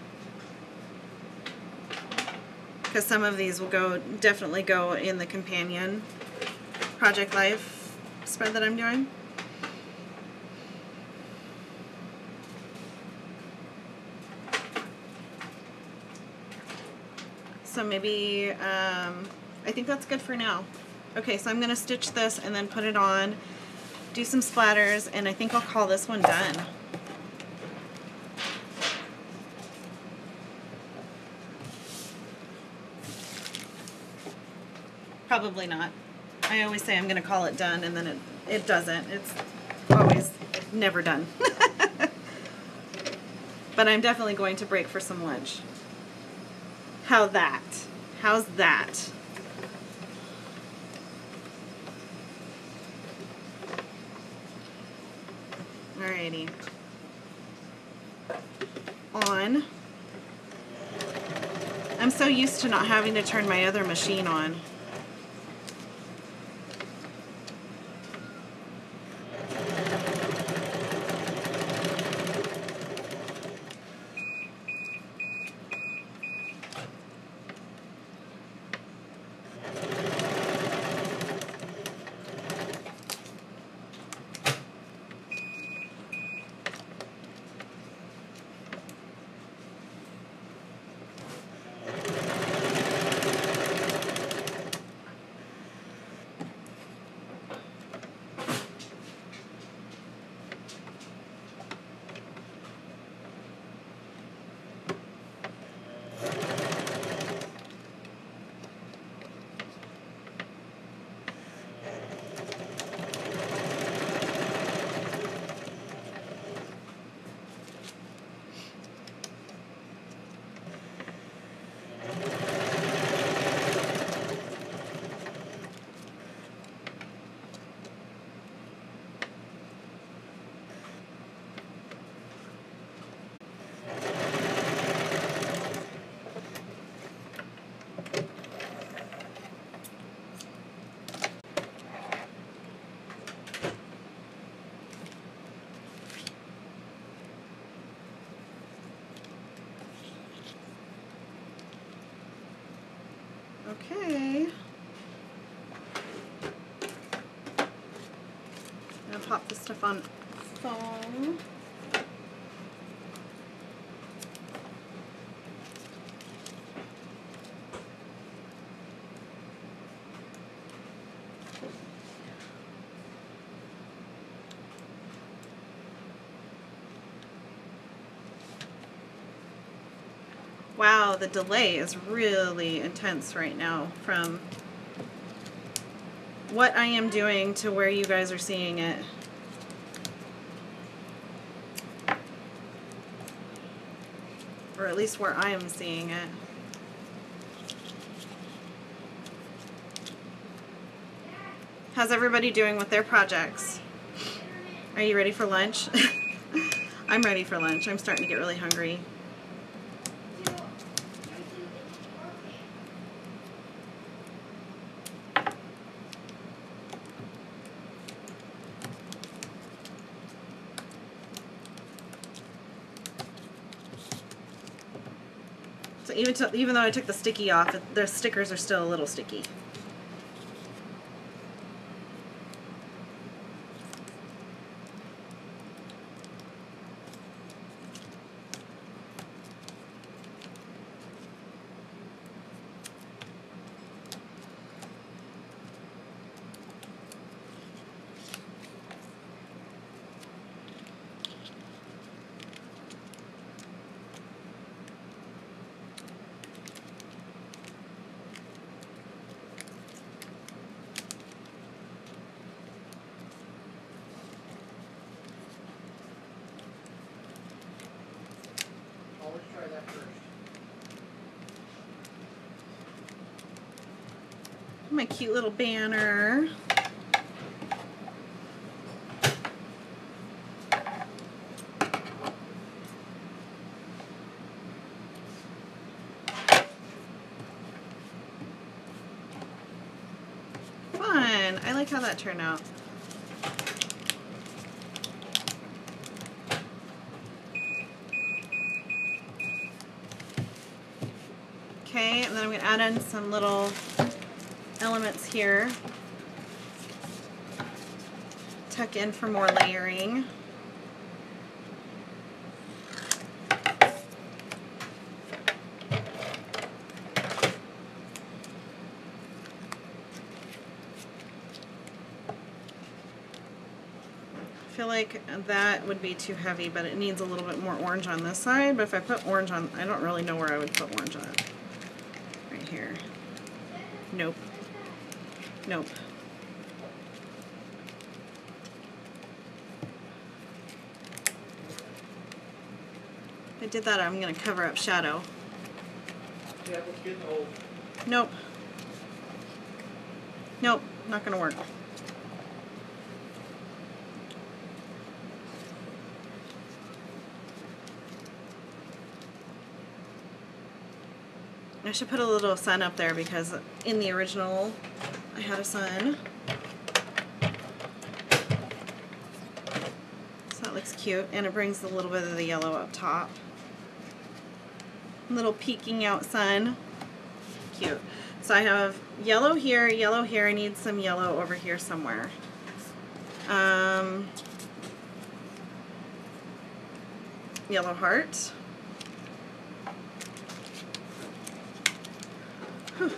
Because some of these will definitely go in the companion Project Life spread that I'm doing. So maybe, I think that's good for now. Okay, so I'm going to stitch this and then put it on, do some splatters, and I think I'll call this one done. Probably not. I always say I'm going to call it done, and then it doesn't. It's always never done. But I'm definitely going to break for some lunch. How's that? Alrighty. On. I'm so used to not having to turn my other machine on. Okay. I'm gonna pop this stuff on foam. Wow, the delay is really intense right now from what I am doing to where you guys are seeing it. Or at least where I am seeing it. How's everybody doing with their projects? Are you ready for lunch? I'm ready for lunch. I'm starting to get really hungry. So even though I took the sticky off, the stickers are still a little sticky. Always try that first. My cute little banner. Fun. I like how that turned out. Okay, and then I'm going to add in some little elements here. Tuck in for more layering. I feel like that would be too heavy, but it needs a little bit more orange on this side. But if I put orange on, I don't really know where I would put orange on it. Right here. Nope. Nope. If I did that, I'm going to cover up shadow. Yeah, it's getting old. Nope. Nope, not going to work. I should put a little sun up there because in the original I had a sun. So that looks cute, and it brings a little bit of the yellow up top. Little peeking out sun. Cute. So I have yellow here, yellow here. I need some yellow over here somewhere. Yellow heart. Whew.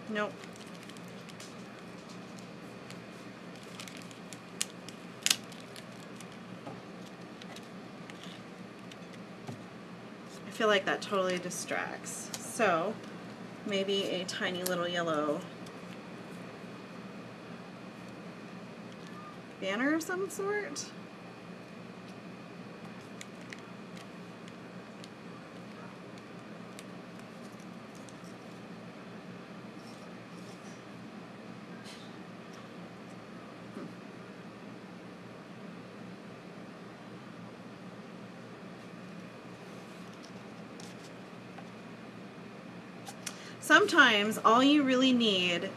Nope. I feel like that totally distracts. So maybe a tiny little yellow banner of some sort. Sometimes all you really need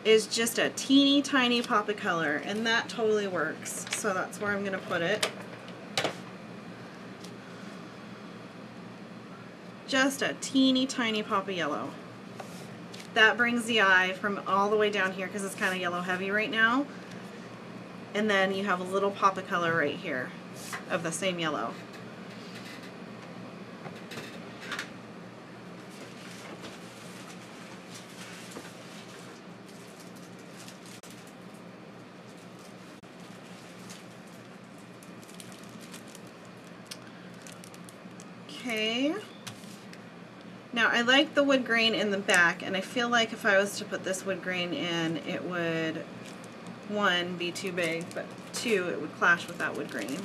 is just a teeny tiny pop of color, and that totally works. So that's where I'm going to put it. just a teeny tiny pop of yellow. That brings the eye from all the way down here because it's kind of yellow heavy right now. And then you have a little pop of color right here of the same yellow. Okay. Now I like the wood grain in the back, and I feel like if I was to put this wood grain in, it would, one, be too big, but two, it would clash with that wood grain.